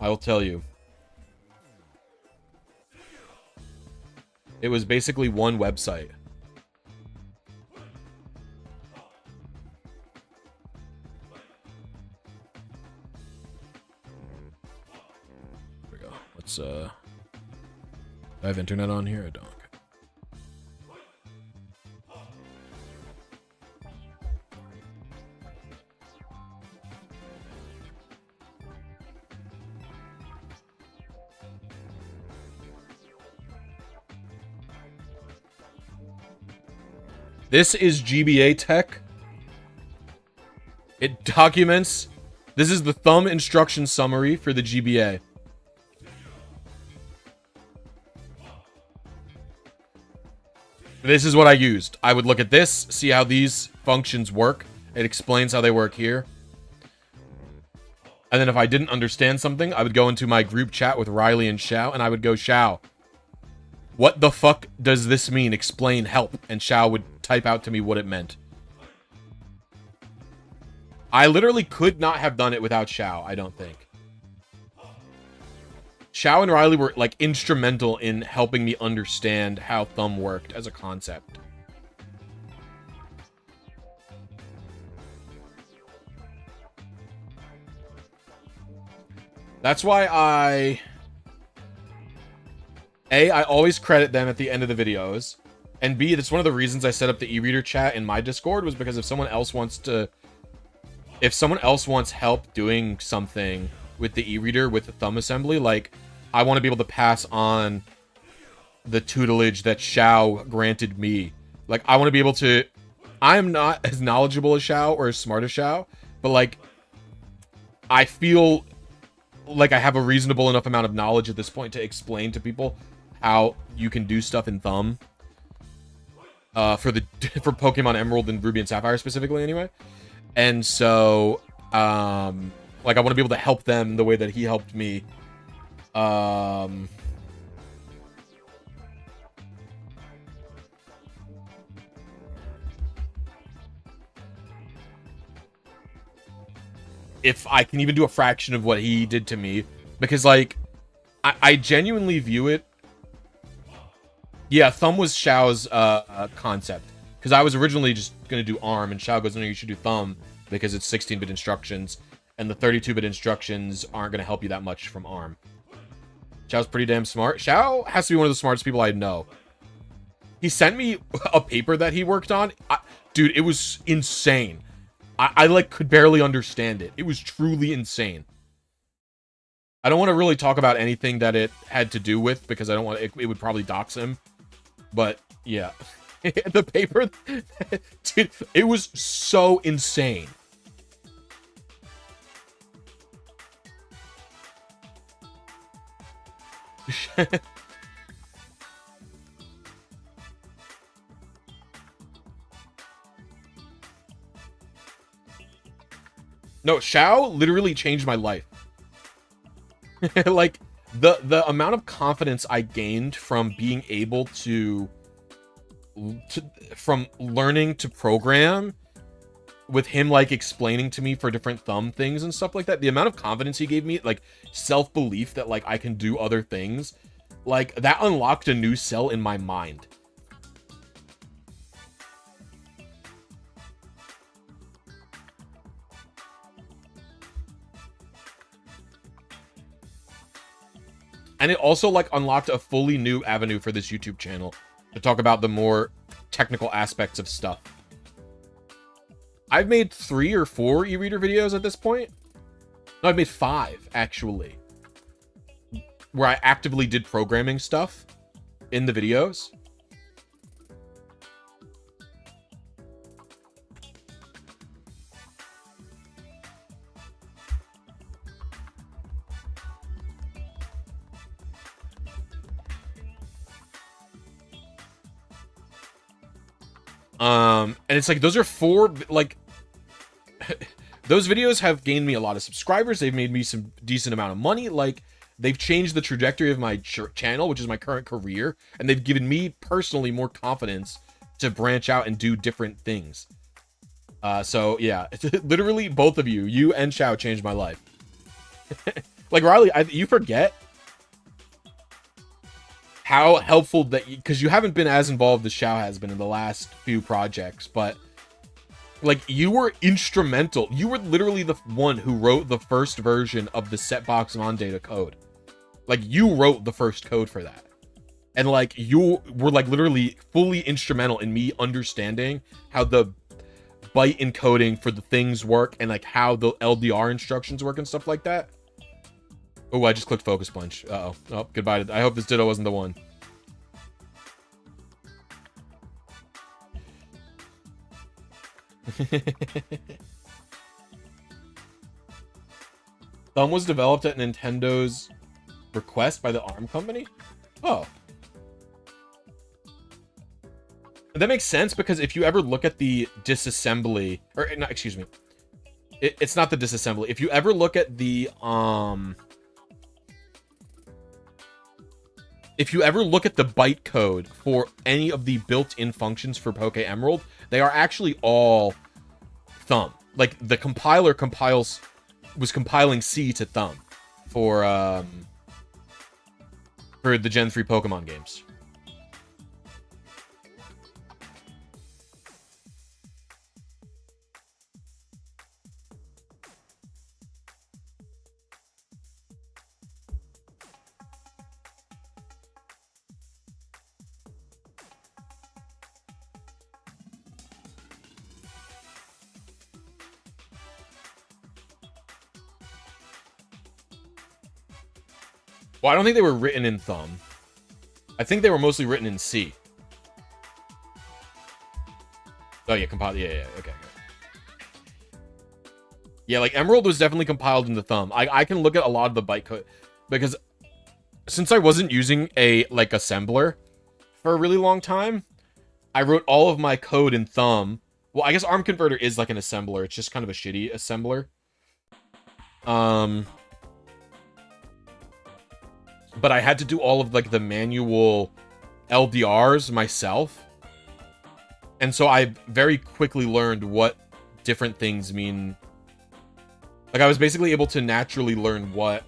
I will tell you. It was basically one website. There we go. Let's do I have internet on here? I don't. This is GBA tech. It documents. This is the thumb instruction summary for the GBA. This is what I used. I would look at this, see how these functions work. It explains how they work here. And then if I didn't understand something, I would go into my group chat with Riley and Xiao, and I would go, Xiao, what the fuck does this mean? Explain, help. And Xiao would type out to me what it meant. I literally could not have done it without Xiao, I don't think. Xiao and Riley were, like, instrumental in helping me understand how thumb worked as a concept. That's why I always credit them at the end of the videos. And B, that's one of the reasons I set up the e-reader chat in my Discord, was because if someone else wants help doing something with the e-reader, with the thumb assembly, like, I want to be able to pass on the tutelage that Xiao granted me. Like, I want to be able to... I am not as knowledgeable as Xiao or as smart as Xiao, but, like, I feel like I have a reasonable enough amount of knowledge at this point to explain to people how you can do stuff in thumb. For Pokemon Emerald and Ruby and Sapphire specifically, anyway. And so, like, I want to be able to help them the way that he helped me. If I can even do a fraction of what he did to me. Because, like, I genuinely view it... Yeah, thumb was Xiao's concept. Because I was originally just going to do ARM, and Xiao goes, no, you should do thumb, because it's 16-bit instructions, and the 32-bit instructions aren't going to help you that much from ARM. Xiao's pretty damn smart. Xiao has to be one of the smartest people I know. He sent me a paper that he worked on. Dude, it was insane. I like, could barely understand it. It was truly insane. I don't want to really talk about anything that it had to do with, because I don't want it would probably dox him. But, yeah. The paper... Dude, it was so insane. No, Xiao literally changed my life. Like, the amount of confidence I gained from being able from learning to program with him, like, explaining to me for different thumb things and stuff like that, the amount of confidence he gave me, like, self-belief that, like, I can do other things, like, that unlocked a new cell in my mind. And it also, like, unlocked a fully new avenue for this YouTube channel to talk about the more technical aspects of stuff. I've made 3 or 4 e-reader videos at this point. No, I've made 5, actually. Where I actively did programming stuff in the videos. And it's like, those are 4, like, those videos have gained me a lot of subscribers. They've made me some decent amount of money. Like, they've changed the trajectory of my channel, which is my current career. And they've given me personally more confidence to branch out and do different things. So yeah, literally both of you and Xiao changed my life. Like, Riley, you forget how helpful that, because you haven't been as involved as Xiao has been in the last few projects, but like, you were instrumental. You were literally the one who wrote the first version of the setbox on data code. Like, you wrote the first code for that. And like, you were like literally fully instrumental in me understanding how the byte encoding for the things work and like how the LDR instructions work and stuff like that. Oh, I just clicked focus punch. Uh-oh. Oh, goodbye. I hope this Ditto wasn't the one. Thumb was developed at Nintendo's request by the ARM company? Oh. that makes sense, because if you ever look at the disassembly, or not, excuse me, it's not the disassembly. If you ever look at the if you ever look at the bytecode for any of the built-in functions for Poke Emerald, they are actually all thumb. Like, the compiler was compiling C to thumb for the Gen 3 Pokemon games. Well, I don't think they were written in thumb. I think they were mostly written in C. Oh, yeah, compiled. Yeah, okay. Yeah, like, Emerald was definitely compiled in the thumb. I can look at a lot of the bytecode, because since I wasn't using a, like, assembler for a really long time, I wrote all of my code in thumb. Well, I guess ARM Converter is like an assembler. It's just kind of a shitty assembler. But I had to do all of, like, the manual LDRs myself. And so I very quickly learned what different things mean. Like, I was basically able to naturally learn what,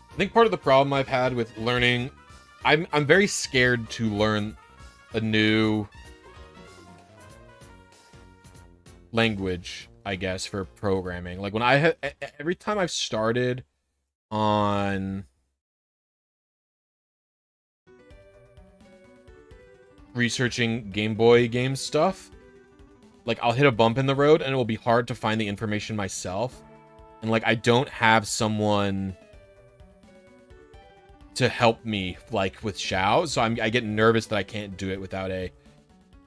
I think part of the problem I've had with learning, I'm very scared to learn a new language, I guess, for programming. Like, when I have, every time I've started on researching Game Boy game stuff, like, I'll hit a bump in the road and it will be hard to find the information myself. And, like, I don't have someone to help me, like, with Xiao. So I get nervous that I can't do it without a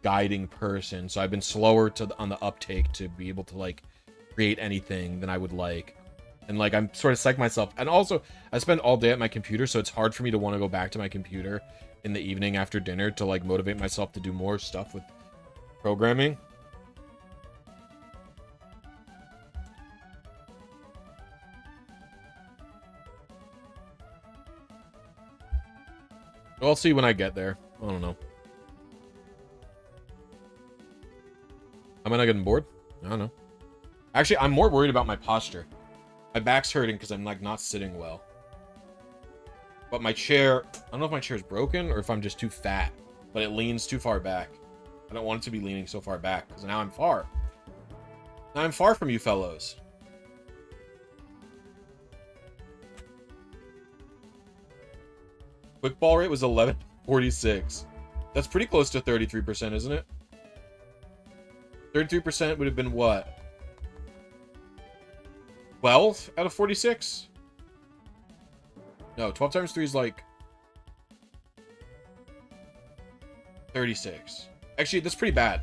guiding person. So I've been slower on the uptake to be able to, like, create anything than I would like. And, like, I'm sort of psyched myself. And also, I spend all day at my computer, so it's hard for me to want to go back to my computer in the evening after dinner to, like, motivate myself to do more stuff with programming. I'll see when I get there. I don't know. Am I not getting bored? I don't know. Actually, I'm more worried about my posture. My back's hurting because I'm, like, not sitting well. But my chair... I don't know if my chair's broken or if I'm just too fat. But it leans too far back. I don't want it to be leaning so far back because now I'm far. Now I'm far from you fellows. Quick ball rate was 1146. That's pretty close to 33%, isn't it? 33% would have been what? 12 out of 46? No, 12 times 3 is like 36. Actually, that's pretty bad.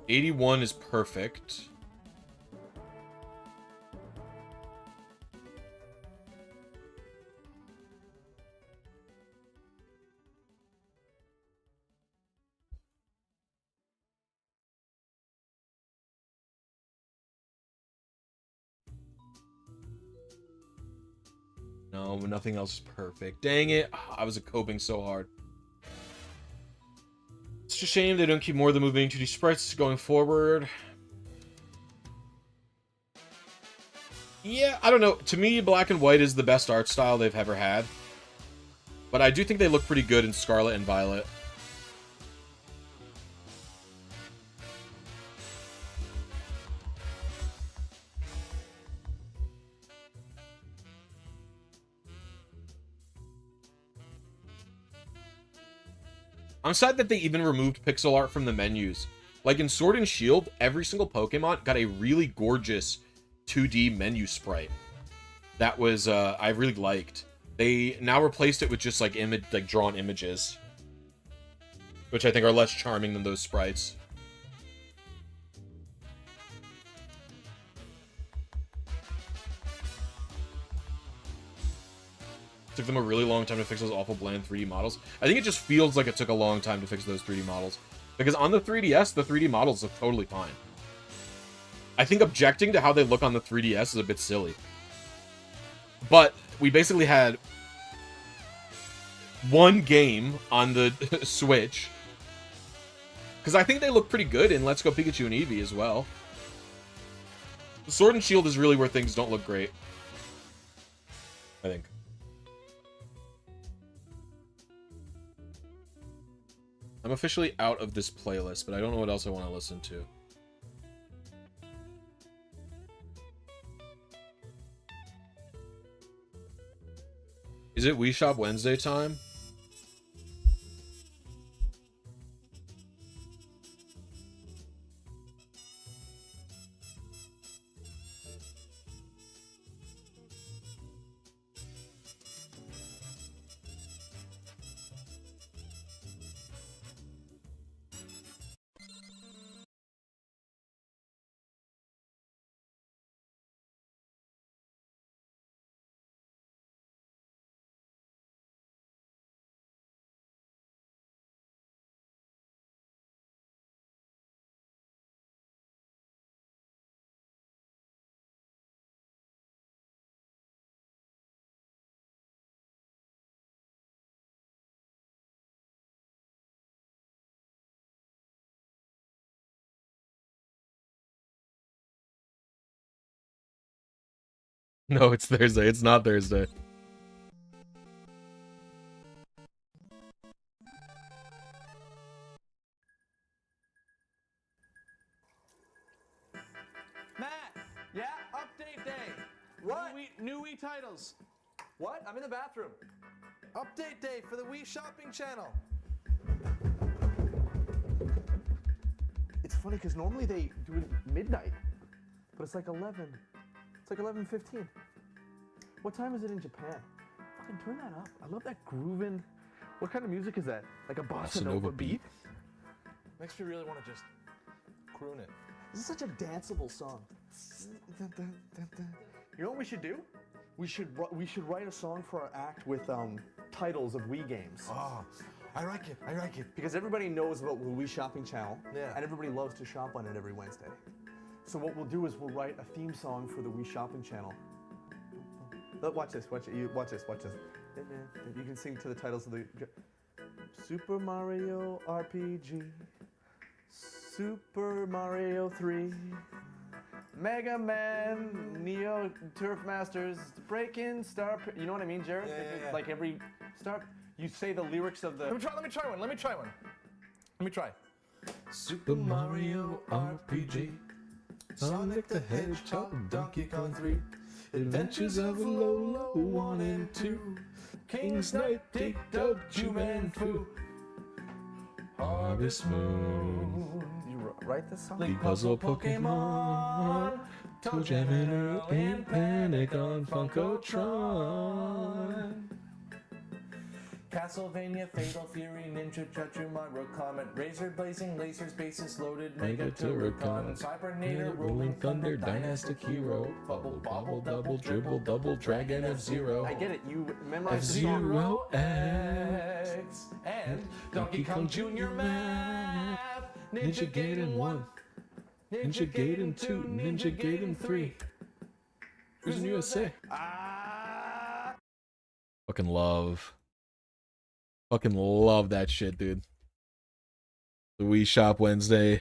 $81 is perfect. No, nothing else is perfect. Dang it. I was coping so hard. It's just a shame they don't keep more of the moving 2D sprites going forward. Yeah, I don't know. To me, black and white is the best art style they've ever had. But I do think they look pretty good in Scarlet and Violet. I'm sad that they even removed pixel art from the menus. Like in Sword and Shield, every single Pokemon got a really gorgeous 2D menu sprite. That was, I really liked. They now replaced it with just like drawn images, which I think are less charming than those sprites. Took them a really long time to fix those awful bland 3D models. I think it just feels like it took a long time to fix those 3D models. Because on the 3DS, the 3D models look totally fine. I think objecting to how they look on the 3DS is a bit silly. But we basically had one game on the Switch. Because I think they look pretty good in Let's Go Pikachu and Eevee as well. Sword and Shield is really where things don't look great, I think. I'm officially out of this playlist, but I don't know what else I want to listen to. Is it Wii Shop Wednesday time? No, it's Thursday. It's not Thursday. Matt, yeah, update day. What? New Wii titles. What? I'm in the bathroom. Update day for the Wii shopping channel. It's funny because normally they do it at midnight, but it's like 11. It's like 11:15. What time is it in Japan? Fucking turn that up. I love that grooving. What kind of music is that? Like a bossa nova beat? Makes me really want to just croon it. This is such a danceable song. You know what we should do? We should write a song for our act with titles of Wii games. Oh, I like it. I like it. Because everybody knows about the Wii shopping channel, Yeah. and everybody loves to shop on it every Wednesday. So what we'll do is we'll write a theme song for the Wii shopping channel. Watch this. Watch it. Watch this. Watch this. You can sing to the titles of the Super Mario RPG, Super Mario 3, Mega Man, Neo Turf Masters, Breakin' Star. You know what I mean, Jared? Yeah. Like every star, you say the lyrics of the. Let me try one. Let me try. Super Mario RPG, Sonic the Hedgehog, Donkey Kong 3, Adventures of Lola 1 and 2, King's Knight, Dig Dug, Juman Fu, Harvest Moon, You write this song? League Puzzle Pokemon, Toe Jam and Earl and Panic on Funkotron. Castlevania, Fatal Fury, Ninja Judge, Mario Comet, Razor Blazing, Lasers, Bases Loaded, Mega Turrican, Cybernator, Rolling Thunder, Dynastic Hero, Bubble Bobble, Double Dribble, Double Dragon, F-Zero. I get it. You memorize the F-Zero song. X, and Donkey Kong Jr. Math, Ninja Gaiden 1, Ninja Gaiden 2, Ninja Gaiden 3. Who's in USA? Fucking love that shit, dude. The Wii Shop Wednesday.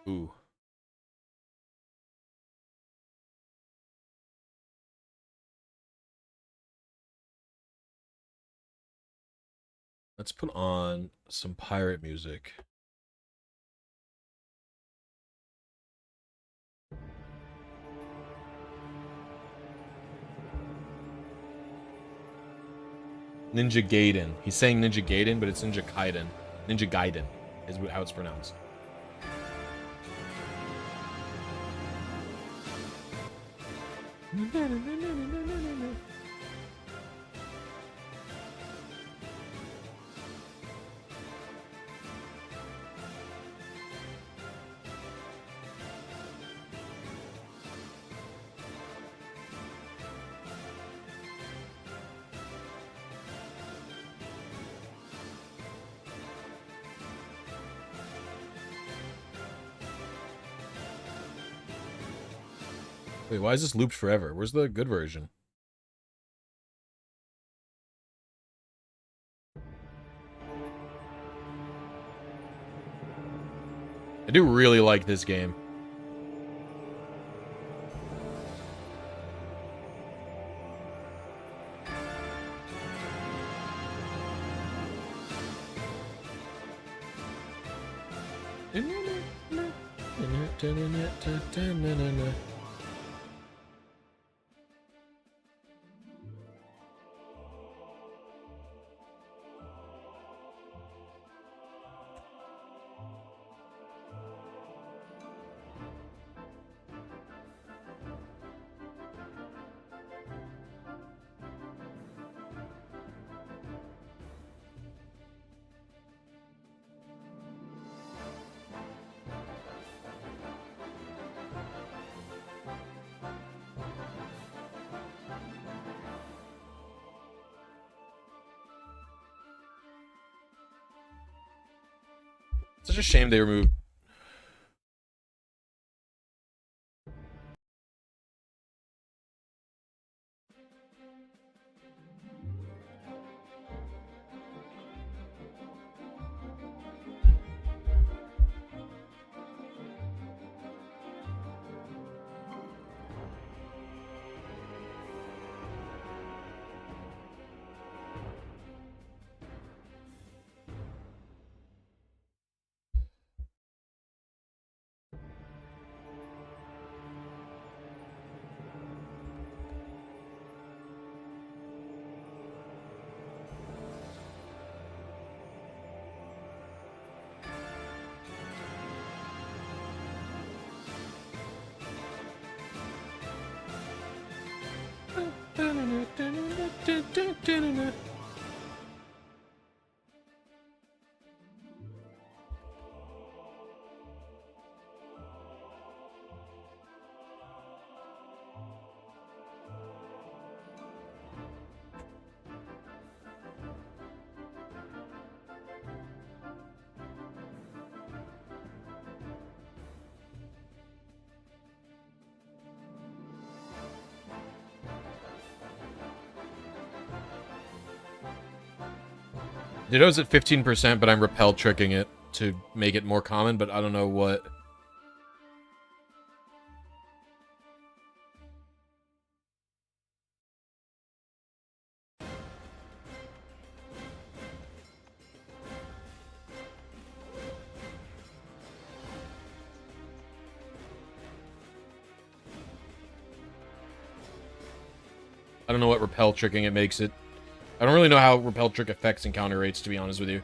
Ooh. Let's put on some pirate music. Ninja Gaiden. He's saying Ninja Gaiden, but it's Ninja Gaiden. Ninja Gaiden is how it's pronounced. Wait, why is this looped forever? Where's the good version? I do really like this game. Such a shame they removed Ditto's at 15%, but I'm repel tricking it to make it more common, but I don't know what. I don't know what repel tricking it makes it. I don't really know how repel trick affects encounter rates, to be honest with you.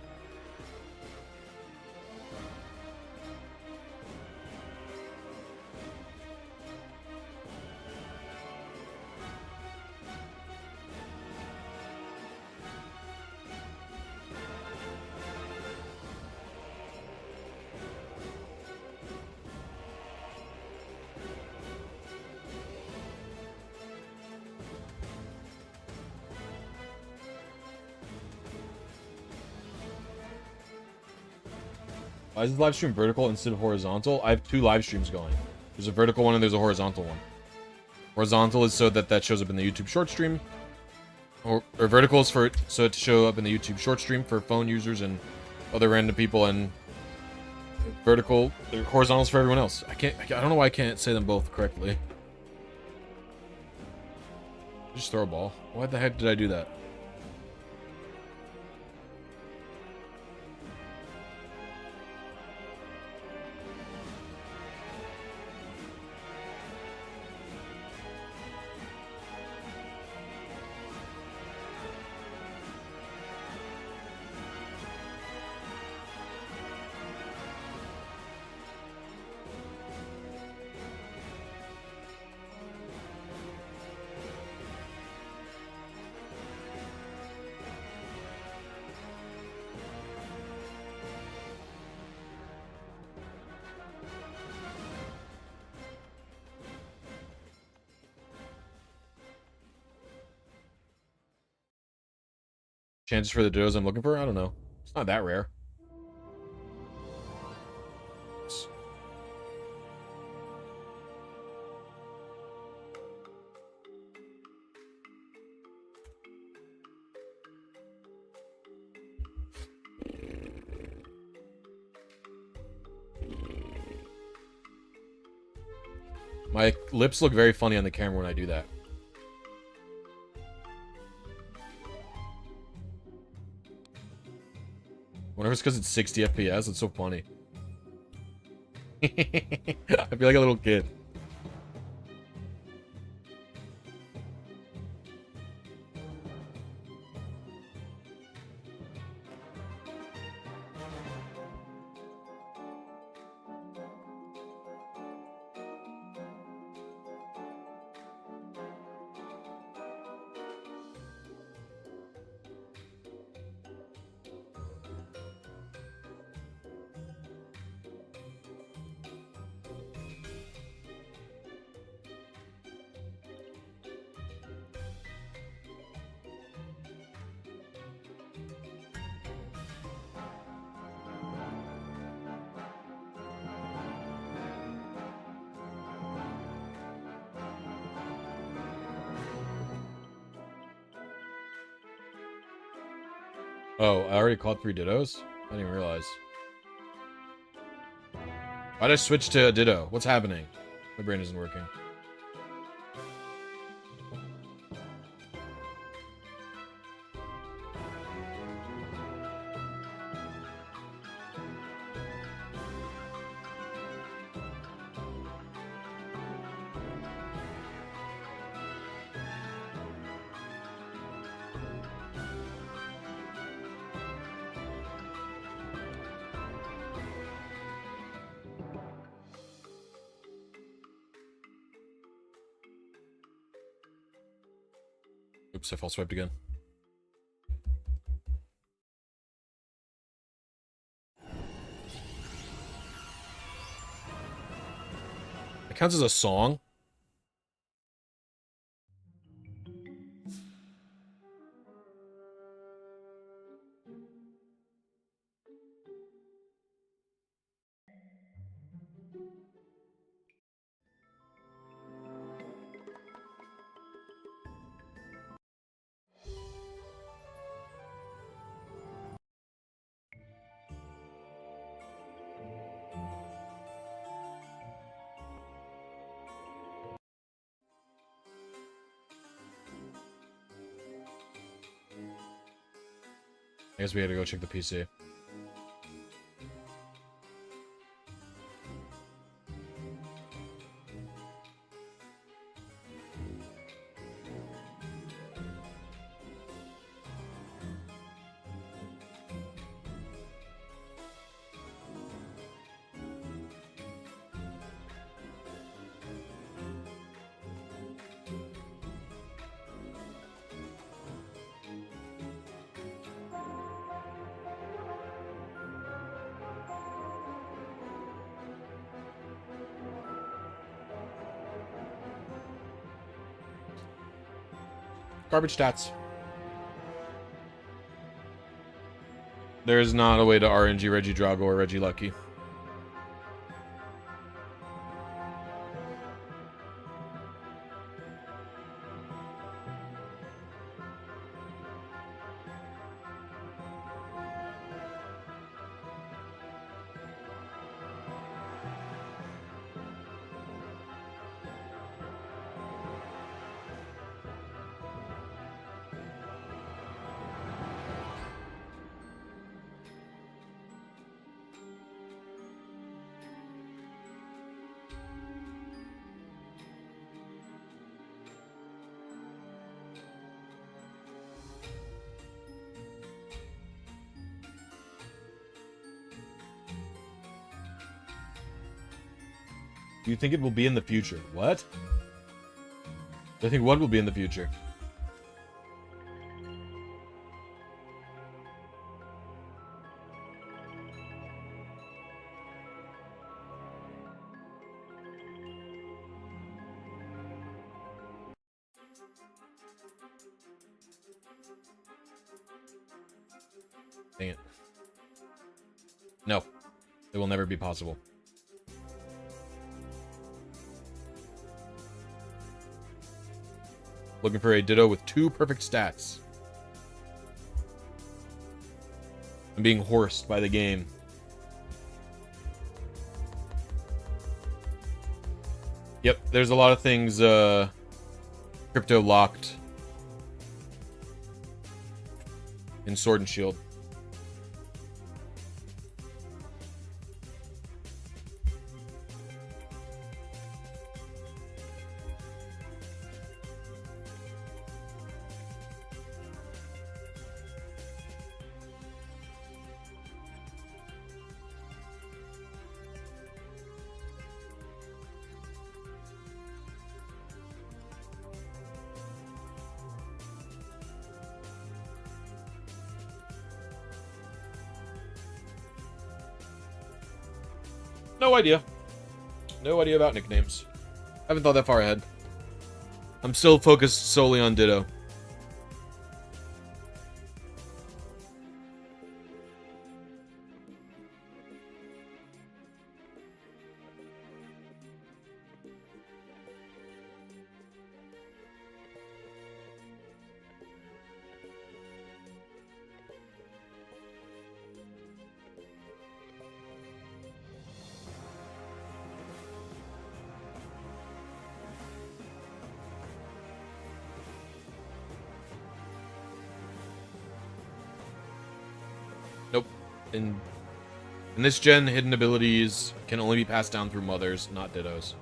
Why is this live stream vertical instead of horizontal? I have 2 live streams going. There's a vertical one and there's a horizontal one. Horizontal is so that shows up in the YouTube short stream. Or vertical is so it to show up in the YouTube short stream for phone users and other random people, and horizontal is for everyone else. I don't know why I can't say them both correctly. Just throw a ball. Why the heck did I do that? Chances for the dittos I'm looking for? I don't know. It's not that rare. My lips look very funny on the camera when I do that. I wonder if it's because it's 60 FPS. It's so funny. I feel like a little kid. Oh, I already caught 3 dittos? I didn't even realize. Why'd I switch to a ditto? What's happening? My brain isn't working. Oops, I false swiped again. It counts as a song? I guess we had to go check the PC. Garbage stats. There is not a way to RNG Reggie Drago or Reggie Lucky. Do you think it will be in the future? What? I think what will be in the future? Dang it. No. It will never be possible. Looking for a Ditto with 2 perfect stats. I'm being horsed by the game. Yep, there's a lot of things crypto locked in Sword and Shield. No idea. No idea about nicknames. Haven't thought that far ahead. I'm still focused solely on Ditto. Nope. In this gen, hidden abilities can only be passed down through mothers, not Dittos.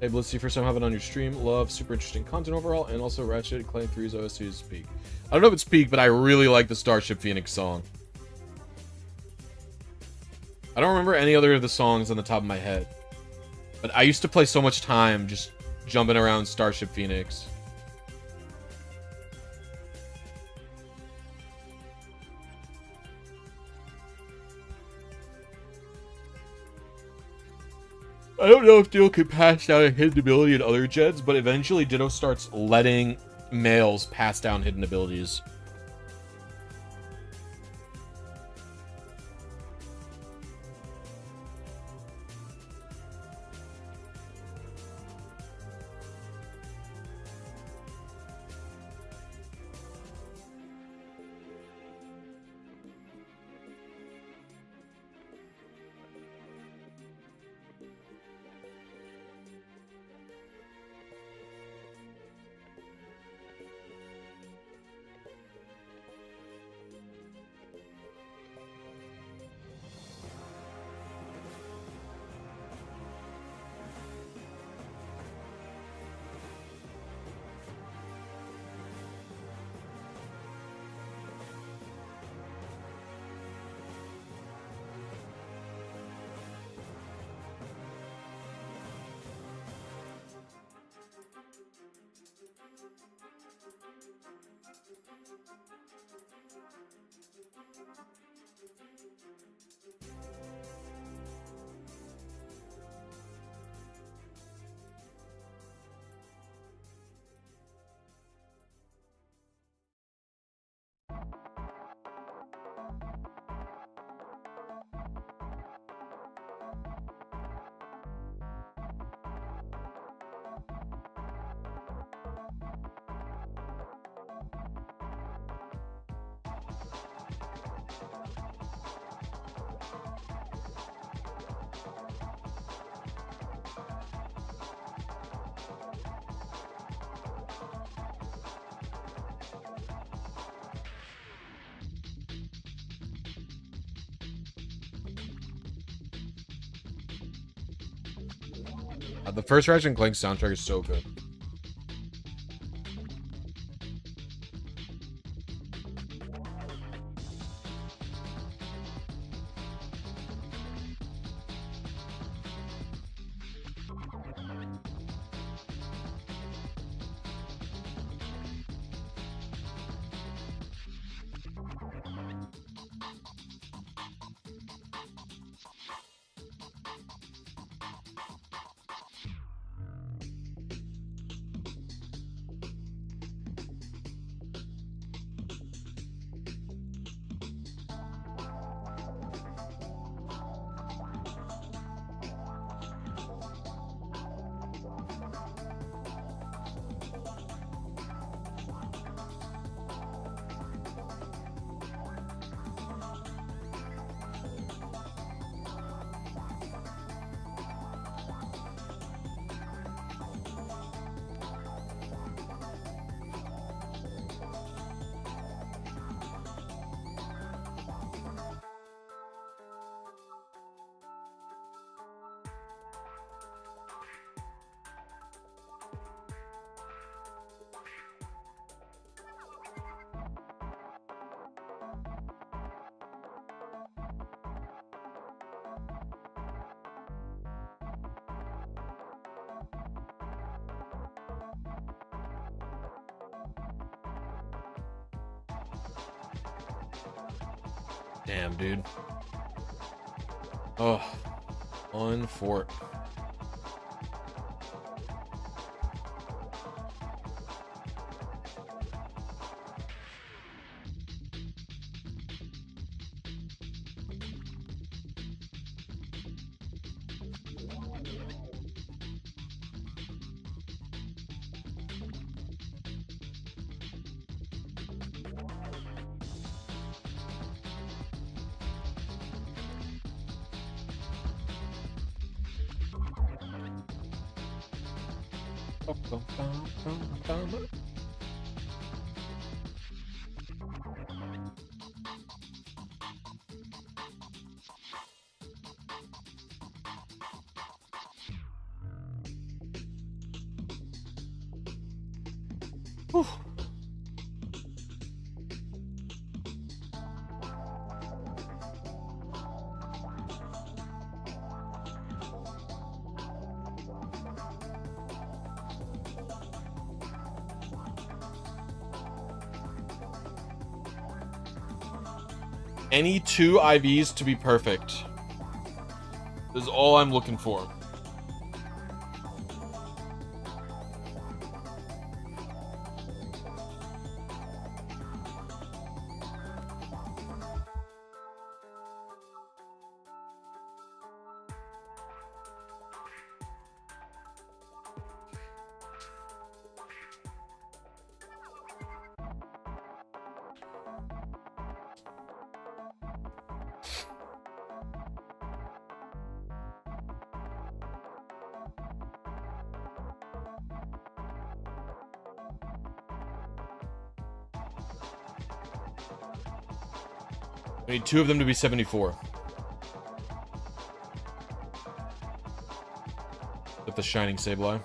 Hey Blisy, first time having on your stream. Love, super interesting content overall, and also Ratchet Clank 3's OST is peak. I don't know if it's peak, but I really like the Starship Phoenix song. I don't remember any other of the songs on the top of my head, but I used to play so much time just jumping around Starship Phoenix. I don't know if Ditto could pass down a hidden ability in other gens, but eventually Ditto starts letting males pass down hidden abilities. The first Ratchet & Clank soundtrack is so good. Damn, dude. Oh, on fort. Whew. Any 2 IVs to be perfect. This is all I'm looking for. I need 2 of them to be 74. With the Shining Sableye.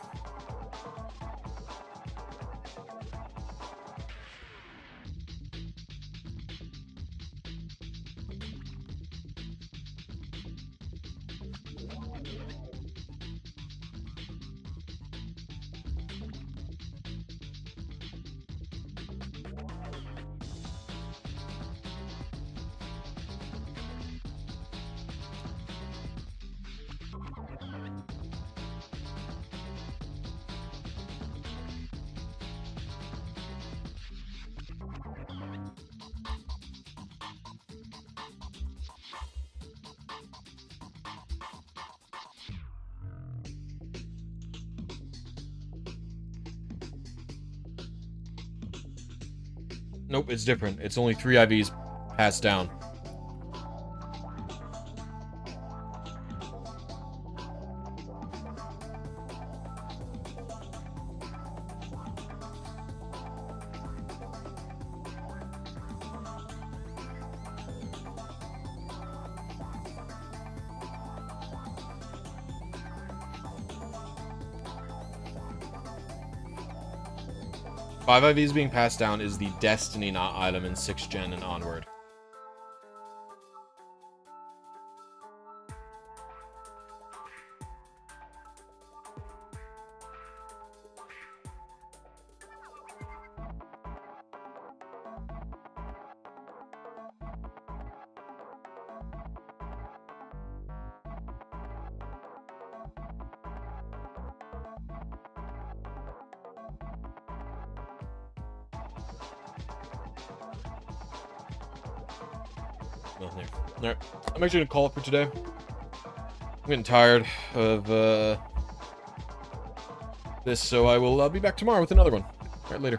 Nope, it's different. It's only 3 IVs passed down. Five IVs being passed down is the Destiny Knot item in 6th gen and onward. Nothing there. Alright, I'm actually gonna call it for today. I'm getting tired of this, so I will be back tomorrow with another one. Alright, later.